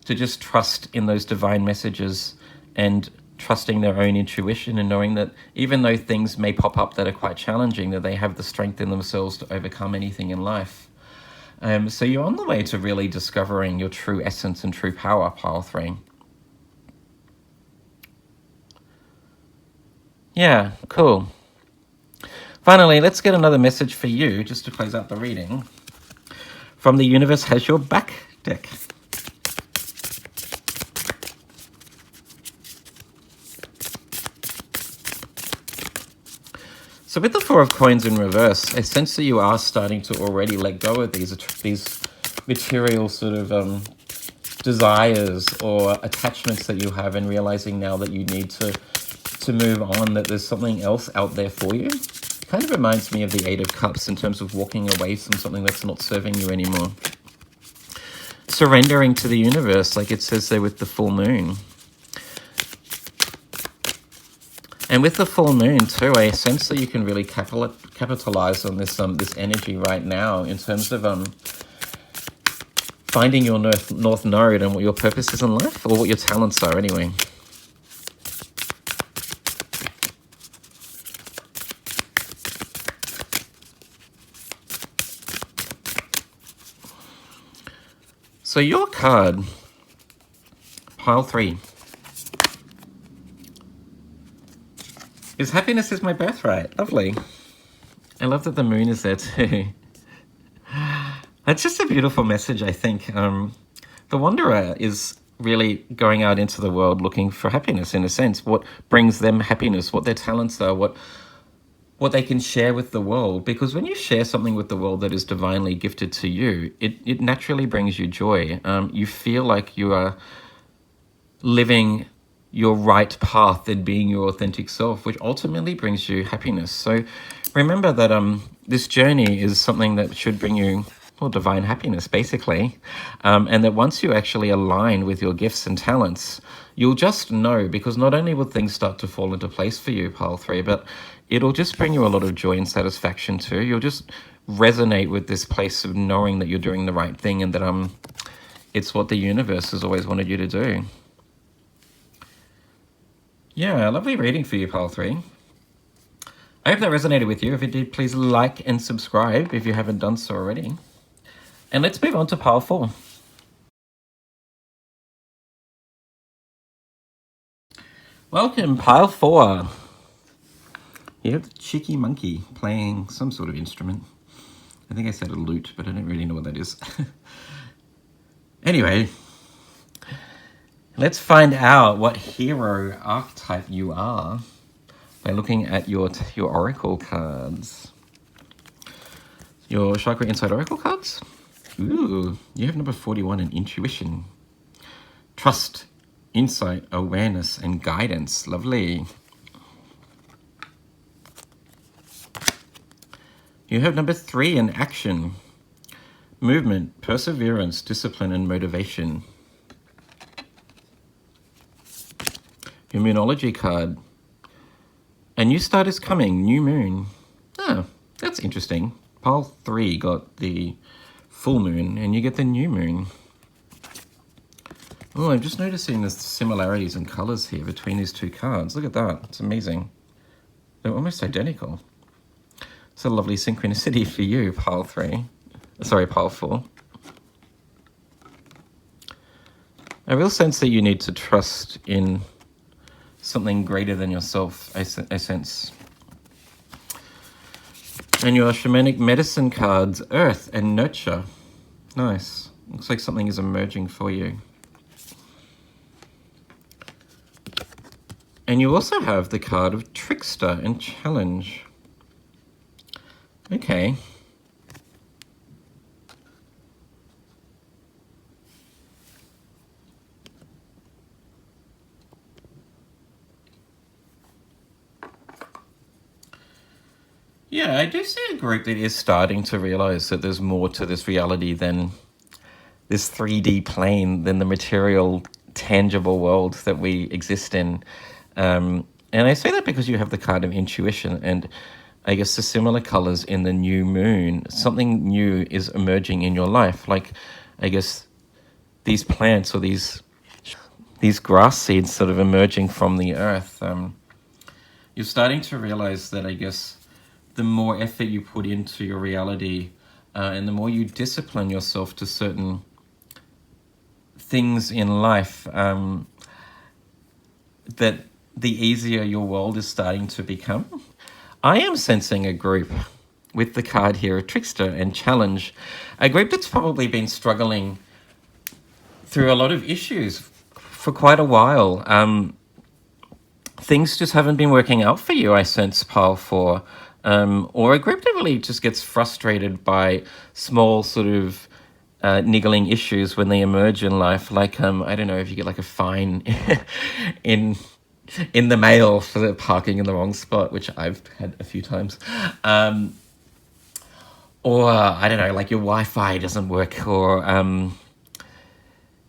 [SPEAKER 1] just trust in those divine messages and trusting their own intuition, and knowing that even though things may pop up that are quite challenging, that they have the strength in themselves to overcome anything in life. So you're on the way to really discovering your true essence and true power, pile 3. Yeah, cool. Finally, let's get another message for you, just to close out the reading, from the Universe Has Your Back deck. So with the Four of Coins in reverse, I sense that you are starting to already let go of these material sort of desires or attachments that you have, and realizing now that you need to move on, that there's something else out there for you. Kind of reminds me of the Eight of Cups in terms of walking away from something that's not serving you anymore. Surrendering to the universe, like it says there with the full moon. And with the full moon too, I sense that you can really capitalize on this this energy right now in terms of finding your north node and what your purpose is in life, or what your talents are anyway. So your card, pile 3, is happiness is my birthright. Lovely. I love that the moon is there too. That's just a beautiful message, I think. The wanderer is really going out into the world looking for happiness, in a sense. What brings them happiness, what their talents are, what they can share with the world. Because when you share something with the world that is divinely gifted to you, it naturally brings you joy. You feel like you are living your right path and being your authentic self, which ultimately brings you happiness. So remember that this journey is something that should bring you, well, divine happiness, basically. And that once you actually align with your gifts and talents, you'll just know, because not only will things start to fall into place for you, pile 3, but it'll just bring you a lot of joy and satisfaction too. You'll just resonate with this place of knowing that you're doing the right thing, and that it's what the universe has always wanted you to do. Yeah, lovely reading for you, pile 3. I hope that resonated with you. If it did, please like and subscribe if you haven't done so already. And let's move on to pile 4. Welcome, pile 4. You have the cheeky monkey playing some sort of instrument. I think I said a lute, but I don't really know what that is. Anyway, let's find out what hero archetype you are by looking at your oracle cards. Your Chakra Insight Oracle cards? Ooh, you have number 41 in intuition. Trust, insight, awareness, and guidance. Lovely. You have number 3 in action. Movement, perseverance, discipline, and motivation. Your Moonology card. A new start is coming, new moon. Oh, that's interesting. Pile 3 got the full moon, and you get the new moon. Oh, I'm just noticing the similarities in colors here between these two cards. Look at that. It's amazing. They're almost identical. It's a lovely synchronicity for you, pile 3. Sorry, pile 4. I real sense that you need to trust in something greater than yourself, I sense. And your shamanic medicine cards, Earth and Nurture. Nice. Looks like something is emerging for you. And you also have the card of Trickster and Challenge. Okay. Yeah, I do see a group that is starting to realize that there's more to this reality than this 3D plane, than the material, tangible world that we exist in. And I say that because you have the card of Intuition and I guess the similar colors in the new moon. Something new is emerging in your life. Like, I guess these plants or these grass seeds sort of emerging from the earth. You're starting to realize that, I guess, the more effort you put into your reality and the more you discipline yourself to certain things in life, that the easier your world is starting to become. I am sensing a group with the card here of Trickster and Challenge, a group that's probably been struggling through a lot of issues for quite a while. Things just haven't been working out for you, I sense, Pile 4. Or a group that really just gets frustrated by small sort of niggling issues when they emerge in life. Like, I don't know, if you get like a fine in the mail for the parking in the wrong spot, which I've had a few times. Or, I don't know, like your Wi-Fi doesn't work, or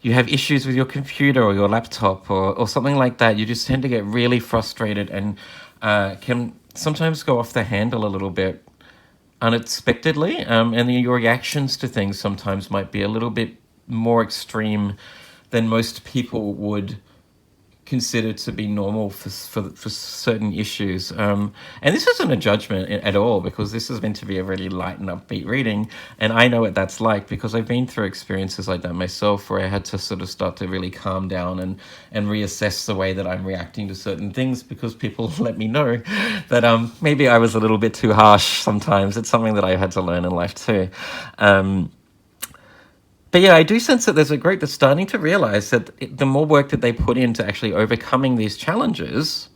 [SPEAKER 1] you have issues with your computer or your laptop or something like that. You just tend to get really frustrated and can sometimes go off the handle a little bit unexpectedly. And then your reactions to things sometimes might be a little bit more extreme than most people would consider to be normal for certain issues. And this isn't a judgment at all, because this is meant to be a really light and upbeat reading. And I know what that's like, because I've been through experiences like that myself, where I had to sort of start to really calm down and reassess the way that I'm reacting to certain things, because people let me know that maybe I was a little bit too harsh sometimes. It's something that I had to learn in life too. But yeah, I do sense that there's a group that's starting to realize that the more work that they put into actually overcoming these challenges,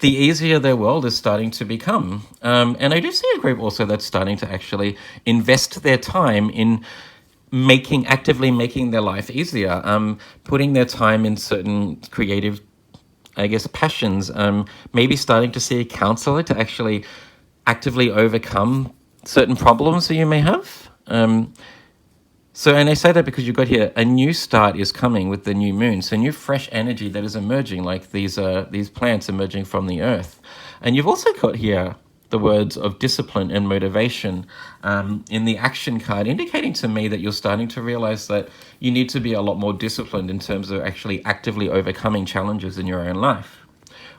[SPEAKER 1] the easier their world is starting to become. And I do see a group also that's starting to actually invest their time in actively making their life easier, putting their time in certain creative, I guess, passions, maybe starting to see a counselor to actually actively overcome certain problems that you may have. So, and I say that because you've got here, a new start is coming with the new moon. So new fresh energy that is emerging, like these plants emerging from the earth. And you've also got here the words of discipline and motivation in the action card, indicating to me that you're starting to realize that you need to be a lot more disciplined in terms of actually actively overcoming challenges in your own life,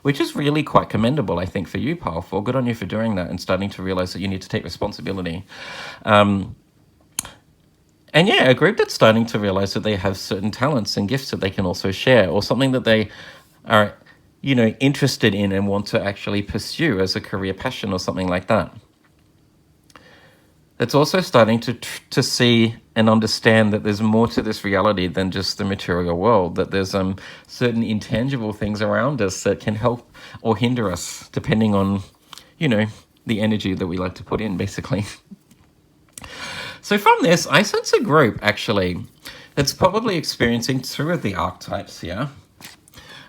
[SPEAKER 1] which is really quite commendable, I think, for you, Powerful. Good on you for doing that and starting to realize that you need to take responsibility. And yeah, a group that's starting to realize that they have certain talents and gifts that they can also share, or something that they are, interested in and want to actually pursue as a career passion or something like that. It's also starting to see and understand that there's more to this reality than just the material world, that there's certain intangible things around us that can help or hinder us, depending on, the energy that we like to put in, basically. So from this, I sense a group, actually, that's probably experiencing two of the archetypes here.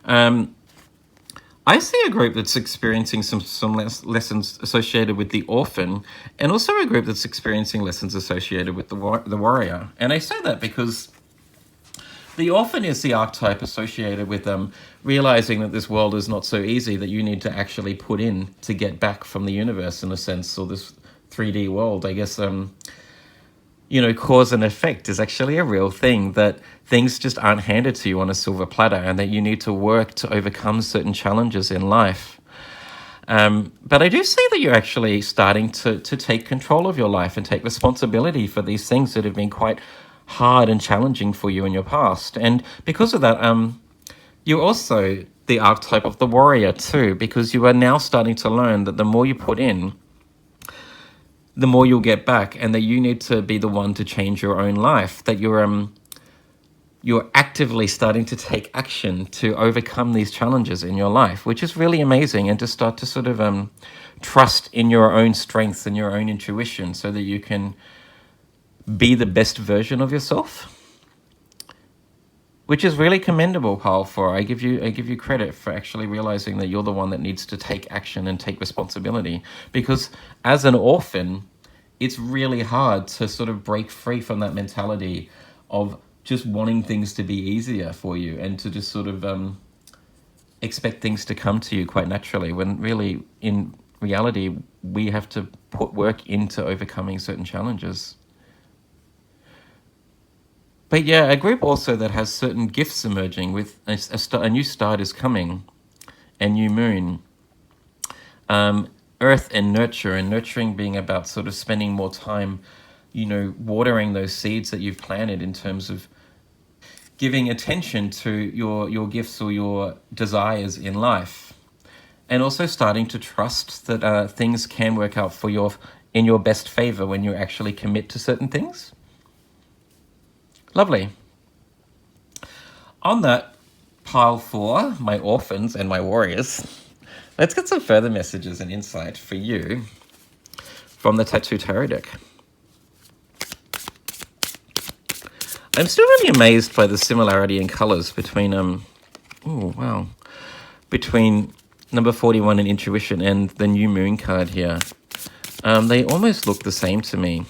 [SPEAKER 1] I see a group that's experiencing some lessons associated with the Orphan, and also a group that's experiencing lessons associated with the Warrior. And I say that because the Orphan is the archetype associated with realizing that this world is not so easy, that you need to actually put in to get back from the universe, in a sense, or this 3D world. I guess cause and effect is actually a real thing, that things just aren't handed to you on a silver platter, and that you need to work to overcome certain challenges in life. But I do see that you're actually starting to take control of your life and take responsibility for these things that have been quite hard and challenging for you in your past. And because of that, you're also the archetype of the warrior too, because you are now starting to learn that the more you put in, the more you'll get back, and that you need to be the one to change your own life, that you're actively starting to take action to overcome these challenges in your life, which is really amazing, and to start to sort of trust in your own strengths and your own intuition so that you can be the best version of yourself, which is really commendable, Pile 4. I give you credit for actually realizing that you're the one that needs to take action and take responsibility, because as an orphan, it's really hard to sort of break free from that mentality of just wanting things to be easier for you and to just sort of expect things to come to you quite naturally, when really, in reality, we have to put work into overcoming certain challenges. But yeah, a group also that has certain gifts emerging, with a new start is coming, a new moon. Earth and nurturing being about sort of spending more time, watering those seeds that you've planted, in terms of giving attention to your gifts or your desires in life, and also starting to trust that things can work out in your best favor when you actually commit to certain things. Lovely. On that, Pile 4, my orphans and my warriors, let's get some further messages and insight for you from the Tattoo Tarot deck. I'm still really amazed by the similarity in colors between between number 41 in Intuition and the new moon card here. They almost look the same to me.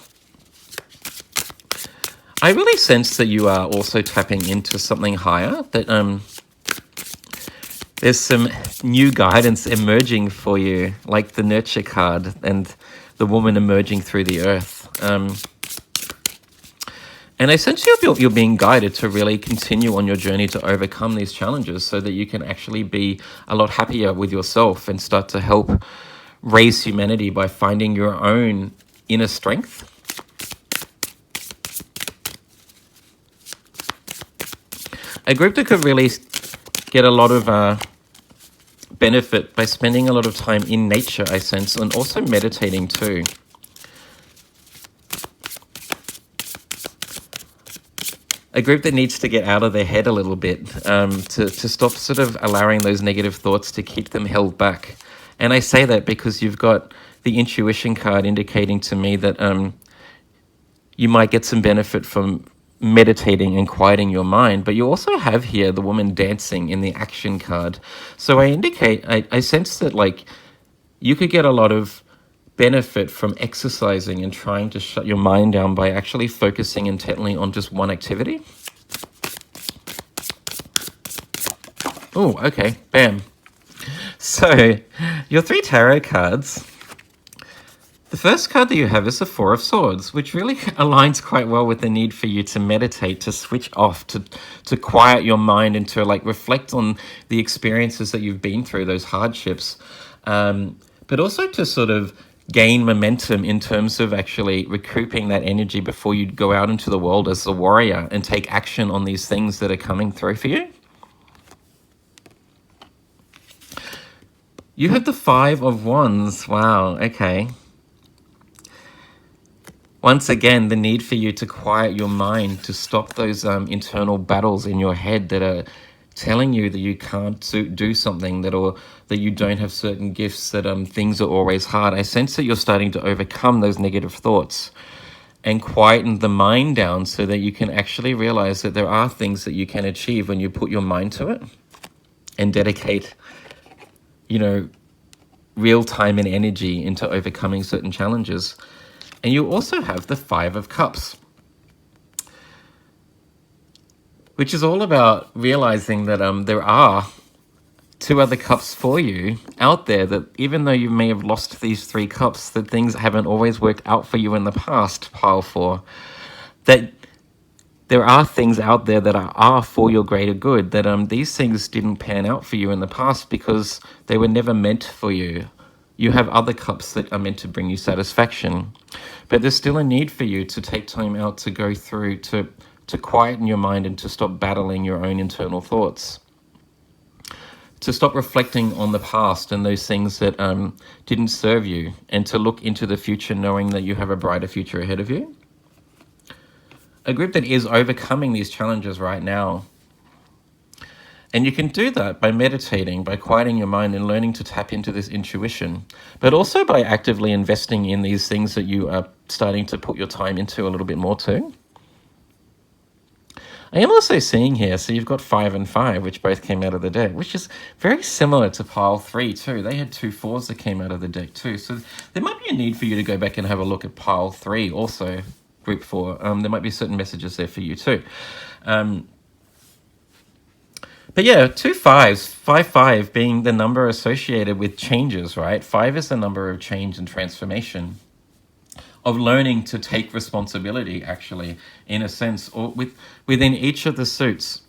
[SPEAKER 1] I really sense that you are also tapping into something higher, that there's some new guidance emerging for you, like the Nurture card and the woman emerging through the earth. And I sense you're being guided to really continue on your journey to overcome these challenges, so that you can actually be a lot happier with yourself and start to help raise humanity by finding your own inner strength. A group that could really get a lot of benefit by spending a lot of time in nature, I sense, and also meditating too. A group that needs to get out of their head a little bit, to stop sort of allowing those negative thoughts to keep them held back. And I say that because you've got the Intuition card indicating to me that you might get some benefit from meditating and quieting your mind, but you also have here the woman dancing in the Action card. So I sense that, like, you could get a lot of benefit from exercising and trying to shut your mind down by actually focusing intently on just one activity. Oh, okay, bam. So your 3 tarot cards. The first card that you have is the 4 of Swords, which really aligns quite well with the need for you to meditate, to switch off, to quiet your mind, and to like reflect on the experiences that you've been through, those hardships, but also to sort of gain momentum in terms of actually recouping that energy before you go out into the world as a warrior and take action on these things that are coming through for you. You have the 5 of Wands. Wow, okay. Once again, the need for you to quiet your mind, to stop those internal battles in your head that are telling you that you can't do something, that you don't have certain gifts, that things are always hard. I sense that you're starting to overcome those negative thoughts and quieten the mind down, so that you can actually realize that there are things that you can achieve when you put your mind to it and dedicate, real time and energy into overcoming certain challenges. And you also have the 5 of Cups, which is all about realizing that there are 2 other cups for you out there, that even though you may have lost these 3 cups, that things haven't always worked out for you in the past, Pile 4, that there are things out there that are for your greater good, that these things didn't pan out for you in the past because they were never meant for you. You have other cups that are meant to bring you satisfaction. But there's still a need for you to take time out to go through, to quieten your mind and to stop battling your own internal thoughts. to stop reflecting on the past and those things that didn't serve you, and to look into the future knowing that you have a brighter future ahead of you. A group that is overcoming these challenges right now. And you can do that by meditating, by quieting your mind and learning to tap into this intuition, but also by actively investing in these things that you are starting to put your time into a little bit more too. I am also seeing here, so you've got 5 and 5, which both came out of the deck, which is very similar to pile 3 too. They had 2 4s that came out of the deck too. So there might be a need for you to go back and have a look at pile 3 also, group 4. There might be certain messages there for you too. But yeah, 2 5s, 5 5 being the number associated with changes, right? 5 is the number of change and transformation, of learning to take responsibility, actually, in a sense, or within each of the suits.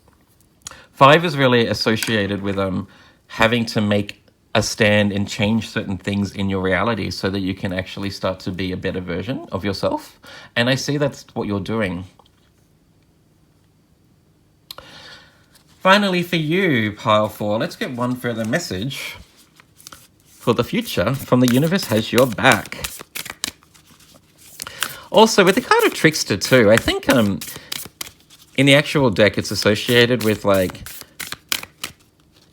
[SPEAKER 1] 5 is really associated with having to make a stand and change certain things in your reality so that you can actually start to be a better version of yourself. And I see that's what you're doing. Finally, for you, pile 4, let's get one further message for the future from the universe has your back. Also, with the card of Trickster too, I think in the actual deck, it's associated with like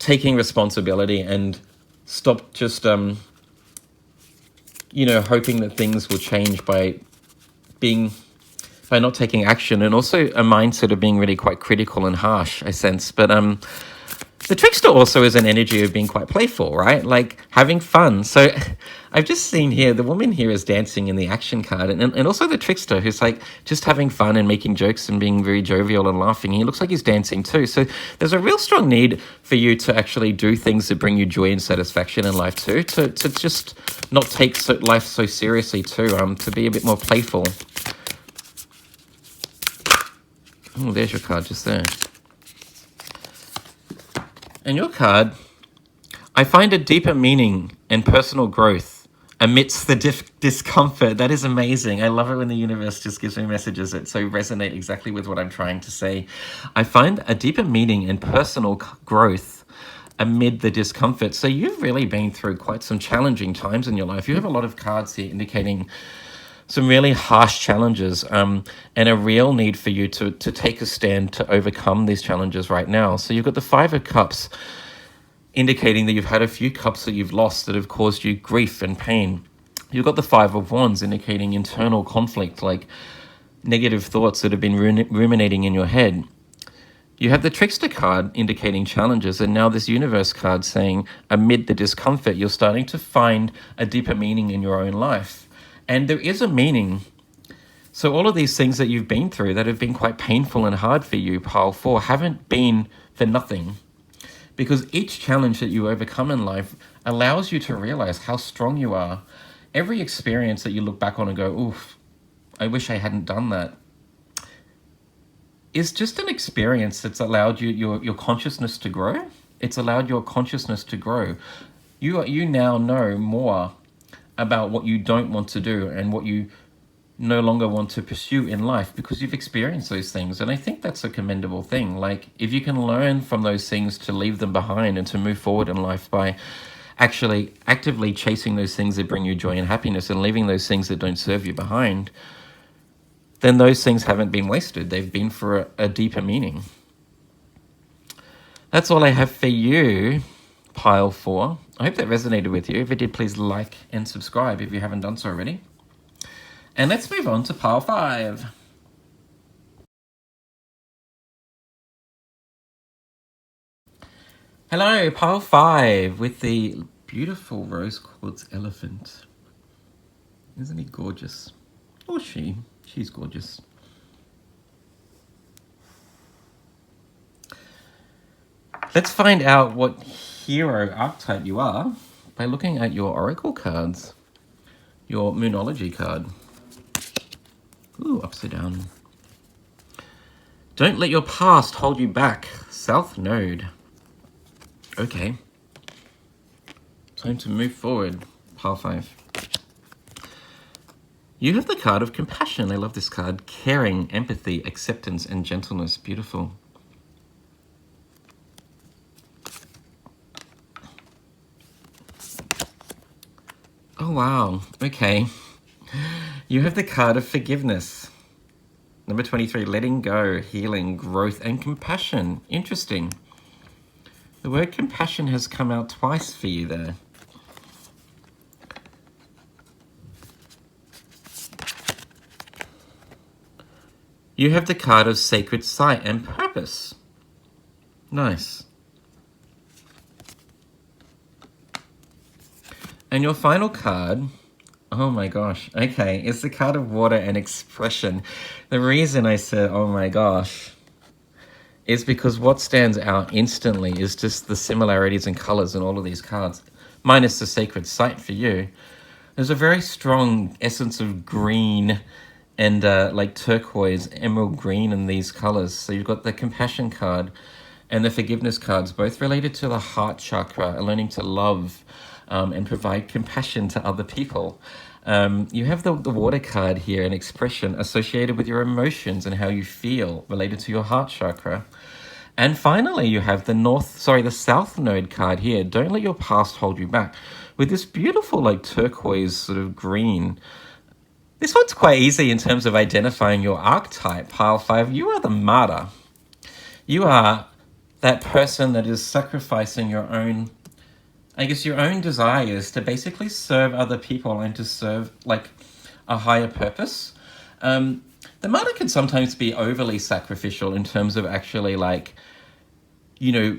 [SPEAKER 1] taking responsibility and stop just hoping that things will change by not taking action, and also a mindset of being really quite critical and harsh, I sense. But the Trickster also is an energy of being quite playful, right? Like having fun. So I've just seen here, the woman here is dancing in the action card, and also the Trickster who's like just having fun and making jokes and being very jovial and laughing. He looks like he's dancing too. So there's a real strong need for you to actually do things that bring you joy and satisfaction in life too, to just not take life so seriously too, to be a bit more playful. Oh, there's your card just there. And your card, I find a deeper meaning and personal growth amidst the discomfort. That is amazing. I love it when the universe just gives me messages that so resonate exactly with what I'm trying to say. I find a deeper meaning and personal growth amid the discomfort. So you've really been through quite some challenging times in your life. You have a lot of cards here indicating some really harsh challenges, and a real need for you to take a stand to overcome these challenges right now. So you've got the 5 of Cups, indicating that you've had a few cups that you've lost that have caused you grief and pain. You've got the 5 of Wands, indicating internal conflict, like negative thoughts that have been ruminating in your head. You have the Trickster card indicating challenges, and now this Universe card saying amid the discomfort, you're starting to find a deeper meaning in your own life. And there is a meaning. So all of these things that you've been through that have been quite painful and hard for you, pile 4, haven't been for nothing. Because each challenge that you overcome in life allows you to realize how strong you are. Every experience that you look back on and go, oof, I wish I hadn't done that, is just an experience that's allowed your consciousness to grow. It's allowed your consciousness to grow. You now know more about what you don't want to do and what you no longer want to pursue in life because you've experienced those things. And I think that's a commendable thing. Like, if you can learn from those things to leave them behind and to move forward in life by actually actively chasing those things that bring you joy and happiness and leaving those things that don't serve you behind, then those things haven't been wasted. They've been for a deeper meaning. That's all I have for you, pile 4. I hope that resonated with you. If it did, please like and subscribe if you haven't done so already. And let's move on to pile 5. Hello, pile 5 with the beautiful rose quartz elephant. Isn't he gorgeous? Or she? She's gorgeous. Let's find out what hero archetype you are by looking at your oracle cards. Your moonology card. Ooh, upside down. Don't let your past hold you back. South Node. Okay. Time to move forward. Pile 5. You have the card of compassion. I love this card. Caring, empathy, acceptance, and gentleness. Beautiful. Oh, wow. Okay. You have the card of forgiveness. Number 23, letting go, healing, growth, and compassion. Interesting. The word compassion has come out twice for you there. You have the card of sacred sight and purpose. Nice. And your final card, oh my gosh, okay, it's the card of water and expression. The reason I said, oh my gosh, is because what stands out instantly is just the similarities in colors in all of these cards, minus the sacred sight for you. There's a very strong essence of green and like turquoise, emerald green in these colors. So you've got the compassion card and the forgiveness cards, both related to the heart chakra and learning to love and provide compassion to other people. You have the water card here, an expression associated with your emotions and how you feel related to your heart chakra. And finally, you have the south node card here. Don't let your past hold you back. With this beautiful, like turquoise sort of green. This one's quite easy in terms of identifying your archetype, pile 5. You are the martyr. You are that person that is sacrificing your own, I guess, your own desires to basically serve other people and to serve like a higher purpose. The martyr can sometimes be overly sacrificial in terms of actually like, you know,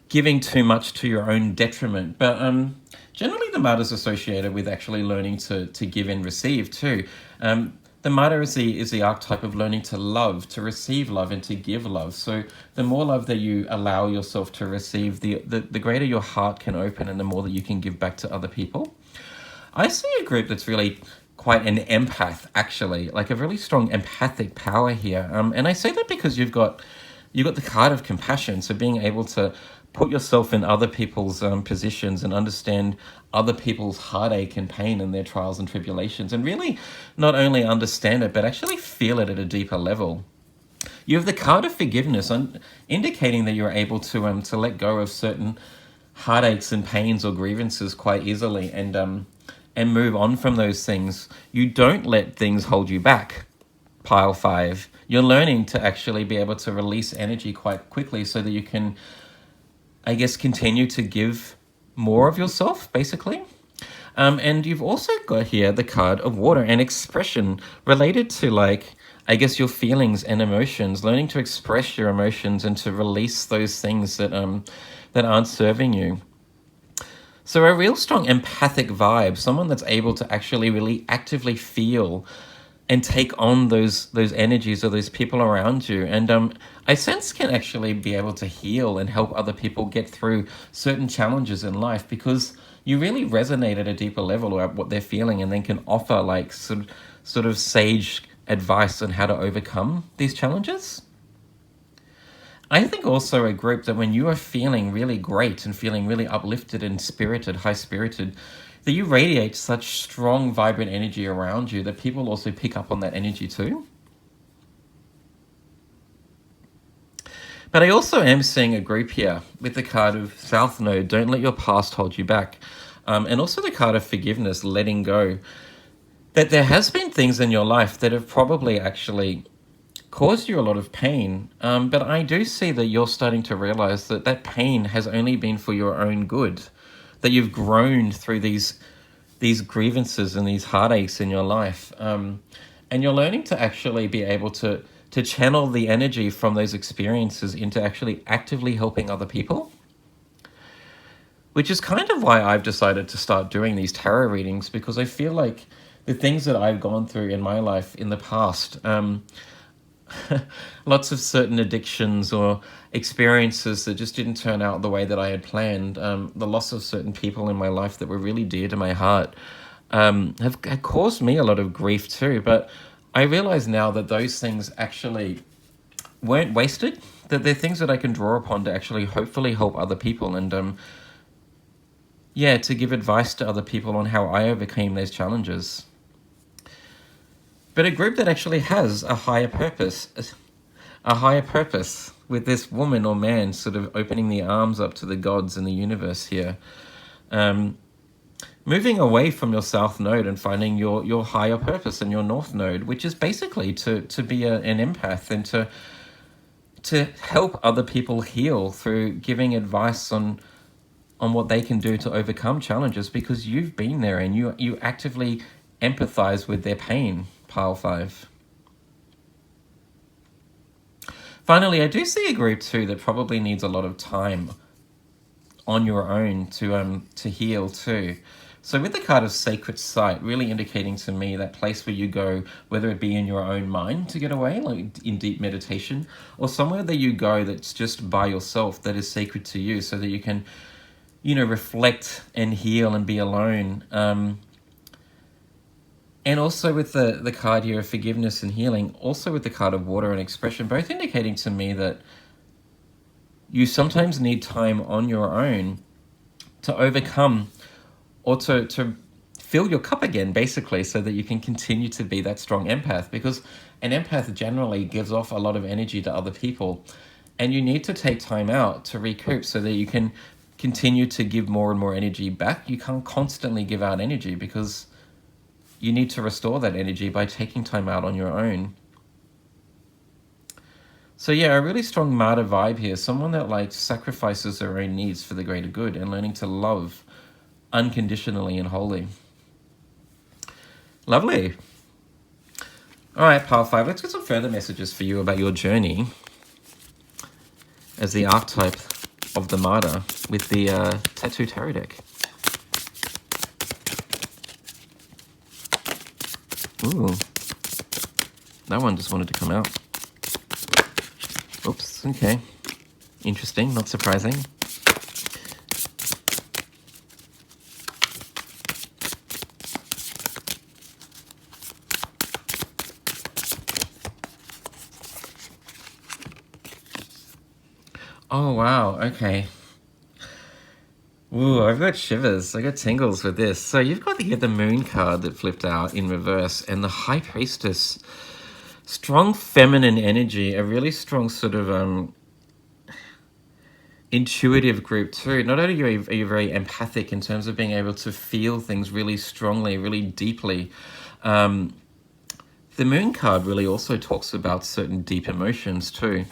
[SPEAKER 1] giving too much to your own detriment. But generally the martyr is associated with actually learning to give and receive too. The martyr is the archetype of learning to love, to receive love, and to give love. So the more love that you allow yourself to receive, the greater your heart can open and the more that you can give back to other people. I see a group that's really quite an empath, actually, like a really strong empathic power here. And I say that because you've got the card of compassion, so being able to put yourself in other people's positions and understand other people's heartache and pain and their trials and tribulations, and really not only understand it, but actually feel it at a deeper level. You have the card of forgiveness, indicating that you're able to let go of certain heartaches and pains or grievances quite easily and move on from those things. You don't let things hold you back, pile 5. You're learning to actually be able to release energy quite quickly so that you can, I guess, continue to give more of yourself, basically. And you've also got here the card of water and expression related to, like, I guess, your feelings and emotions, learning to express your emotions and to release those things that aren't serving you. So a real strong empathic vibe, someone that's able to actually really actively feel and take on those energies of those people around you. And I sense can actually be able to heal and help other people get through certain challenges in life, because you really resonate at a deeper level about what they're feeling and then can offer like sort of sage advice on how to overcome these challenges. I think also a group that when you are feeling really great and feeling really uplifted and spirited, high-spirited, that you radiate such strong, vibrant energy around you that people also pick up on that energy too. But I also am seeing a group here with the card of South Node, don't let your past hold you back. And also the card of forgiveness, letting go. That there has been things in your life that have probably actually caused you a lot of pain, but I do see that you're starting to realize that that pain has only been for your own good, that you've grown through these grievances and these heartaches in your life, and you're learning to actually be able to channel the energy from those experiences into actually actively helping other people, which is kind of why I've decided to start doing these tarot readings, because I feel like the things that I've gone through in my life in the past, lots of certain addictions or experiences that just didn't turn out the way that I had planned, the loss of certain people in my life that were really dear to my heart, have caused me a lot of grief too. But I realize now that those things actually weren't wasted, that they're things that I can draw upon to actually hopefully help other people and to give advice to other people on how I overcame those challenges. But a group that actually has a higher purpose with this woman or man sort of opening the arms up to the gods in the universe here. moving away from your south node and finding your higher purpose in your north node, which is basically to be an empath and to help other people heal through giving advice on what they can do to overcome challenges, because you've been there and you actively empathize with their pain, pile 5. Finally, I do see a group too that probably needs a lot of time on your own to heal too. So with the card of Sacred Site, really indicating to me that place where you go, whether it be in your own mind to get away, like in deep meditation, or somewhere that you go that's just by yourself, that is sacred to you, so that you can, reflect and heal and be alone. And also with the card here of Forgiveness and Healing, also with the card of Water and Expression, both indicating to me that you sometimes need time on your own to overcome or to fill your cup again, basically, so that you can continue to be that strong empath. Because an empath generally gives off a lot of energy to other people, and you need to take time out to recoup so that you can continue to give more and more energy back. You can't constantly give out energy, because you need to restore that energy by taking time out on your own. So yeah, a really strong martyr vibe here. Someone that sacrifices their own needs for the greater good and learning to love unconditionally and wholly. Lovely. All right, pile 5, let's get some further messages for you about your journey as the archetype of the martyr with the Tattoo Tarot deck. Ooh, that one just wanted to come out. Oops, okay. Interesting, not surprising. Oh, wow, okay. Ooh, I've got shivers. I got tingles with this. So you've got the Moon card that flipped out in reverse, and the High Priestess. Strong feminine energy, a really strong sort of intuitive group too. Not only are you very empathic in terms of being able to feel things really strongly, really deeply. The Moon card really also talks about certain deep emotions too.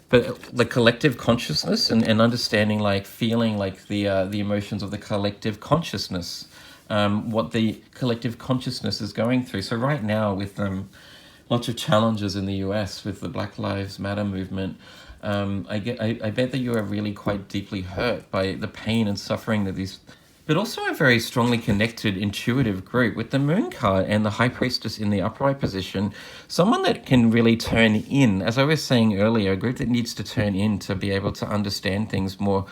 [SPEAKER 1] But the collective consciousness and understanding, feeling the emotions of the collective consciousness, what the collective consciousness is going through. So right now with lots of challenges in the US with the Black Lives Matter movement, I bet that you are really quite deeply hurt by the pain and suffering that these, but also a very strongly connected intuitive group with the Moon card and the High Priestess in the upright position. Someone that can really turn in, as I was saying earlier, a group that needs to turn in to be able to understand things more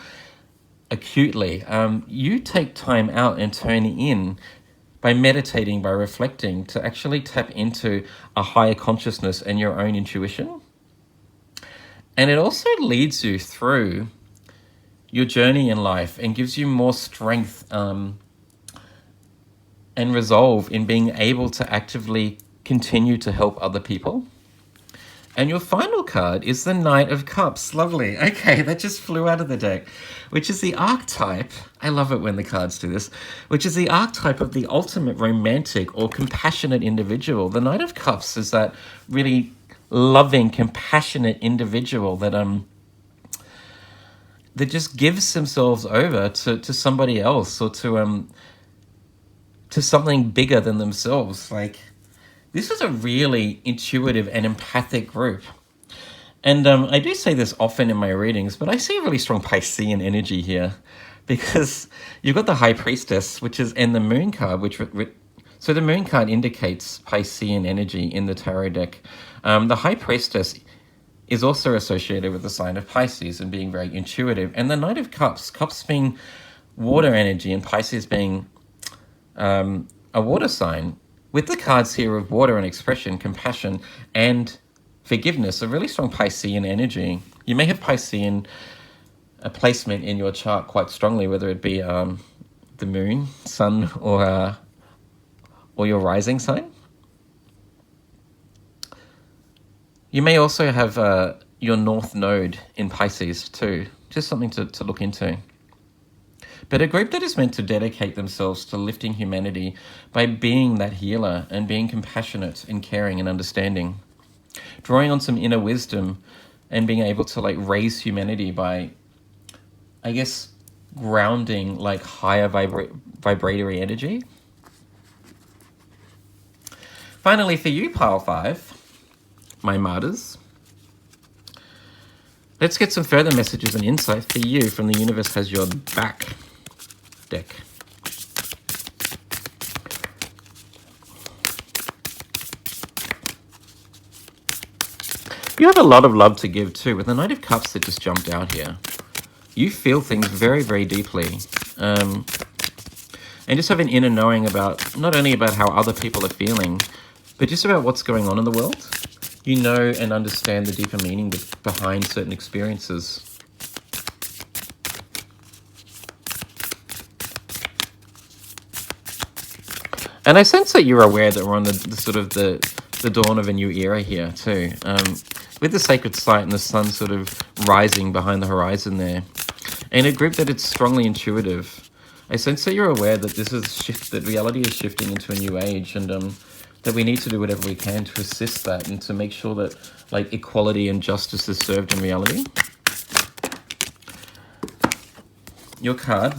[SPEAKER 1] acutely. You take time out and turn in by meditating, by reflecting, to actually tap into a higher consciousness and your own intuition. And it also leads you through your journey in life and gives you more strength and resolve in being able to actively continue to help other people. And your final card is the Knight of Cups. Lovely. Okay, that just flew out of the deck, which is the archetype. I love it when the cards do this, which is the archetype of the ultimate romantic or compassionate individual. The Knight of Cups is that really loving, compassionate individual that just gives themselves over to somebody else, or to something bigger than themselves. This is a really intuitive and empathic group. And I do say this often in my readings, but I see a really strong Piscean energy here, because you've got the High Priestess, and the Moon card, so the Moon card indicates Piscean energy in the tarot deck. The High Priestess is also associated with the sign of Pisces and being very intuitive. And the Knight of Cups, Cups being water energy and Pisces being a water sign, with the cards here of water and expression, compassion, and forgiveness, a really strong Piscean energy. You may have Piscean a placement in your chart quite strongly, whether it be the moon, sun, or your rising sign. You may also have your north node in Pisces too, just something to look into. but a group that is meant to dedicate themselves to lifting humanity by being that healer and being compassionate and caring and understanding, drawing on some inner wisdom and being able to like raise humanity by, I guess, grounding like higher vibratory energy. Finally, for you, pile 5, my martyrs, let's get some further messages and insight for you from the Universe Has Your Back deck. You have a lot of love to give too, with the Knight of Cups that just jumped out here. You feel things very, very deeply. And just have an inner knowing about, not only about how other people are feeling, but just about what's going on in the world. You know and understand the deeper meaning behind certain experiences. And I sense that you're aware that we're on the dawn of a new era here too. With the sacred site and the sun sort of rising behind the horizon there. And a group that it's strongly intuitive. I sense that you're aware that this is that reality is shifting into a new age, and that we need to do whatever we can to assist that and to make sure that like equality and justice is served in reality. Your card.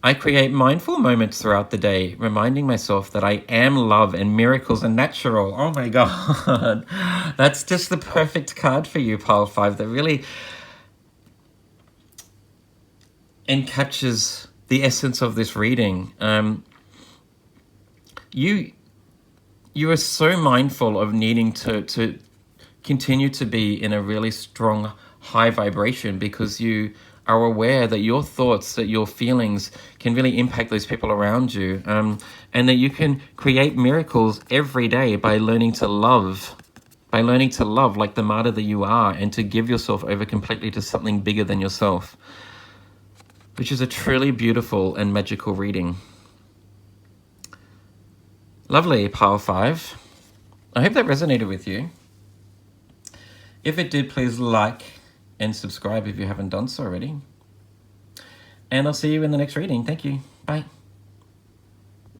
[SPEAKER 1] I create mindful moments throughout the day, reminding myself that I am love and miracles are natural. Oh my God. That's just the perfect card for you, pile 5, that really encaptures the essence of this reading. You are so mindful of needing to continue to be in a really strong high vibration, because you are aware that your thoughts, that your feelings can really impact those people around you, and that you can create miracles every day by learning to love like the martyr that you are, and to give yourself over completely to something bigger than yourself, which is a truly beautiful and magical reading. Lovely, pile 5. I hope that resonated with you. If it did, please like and subscribe if you haven't done so already. And I'll see you in the next reading. Thank you. Bye.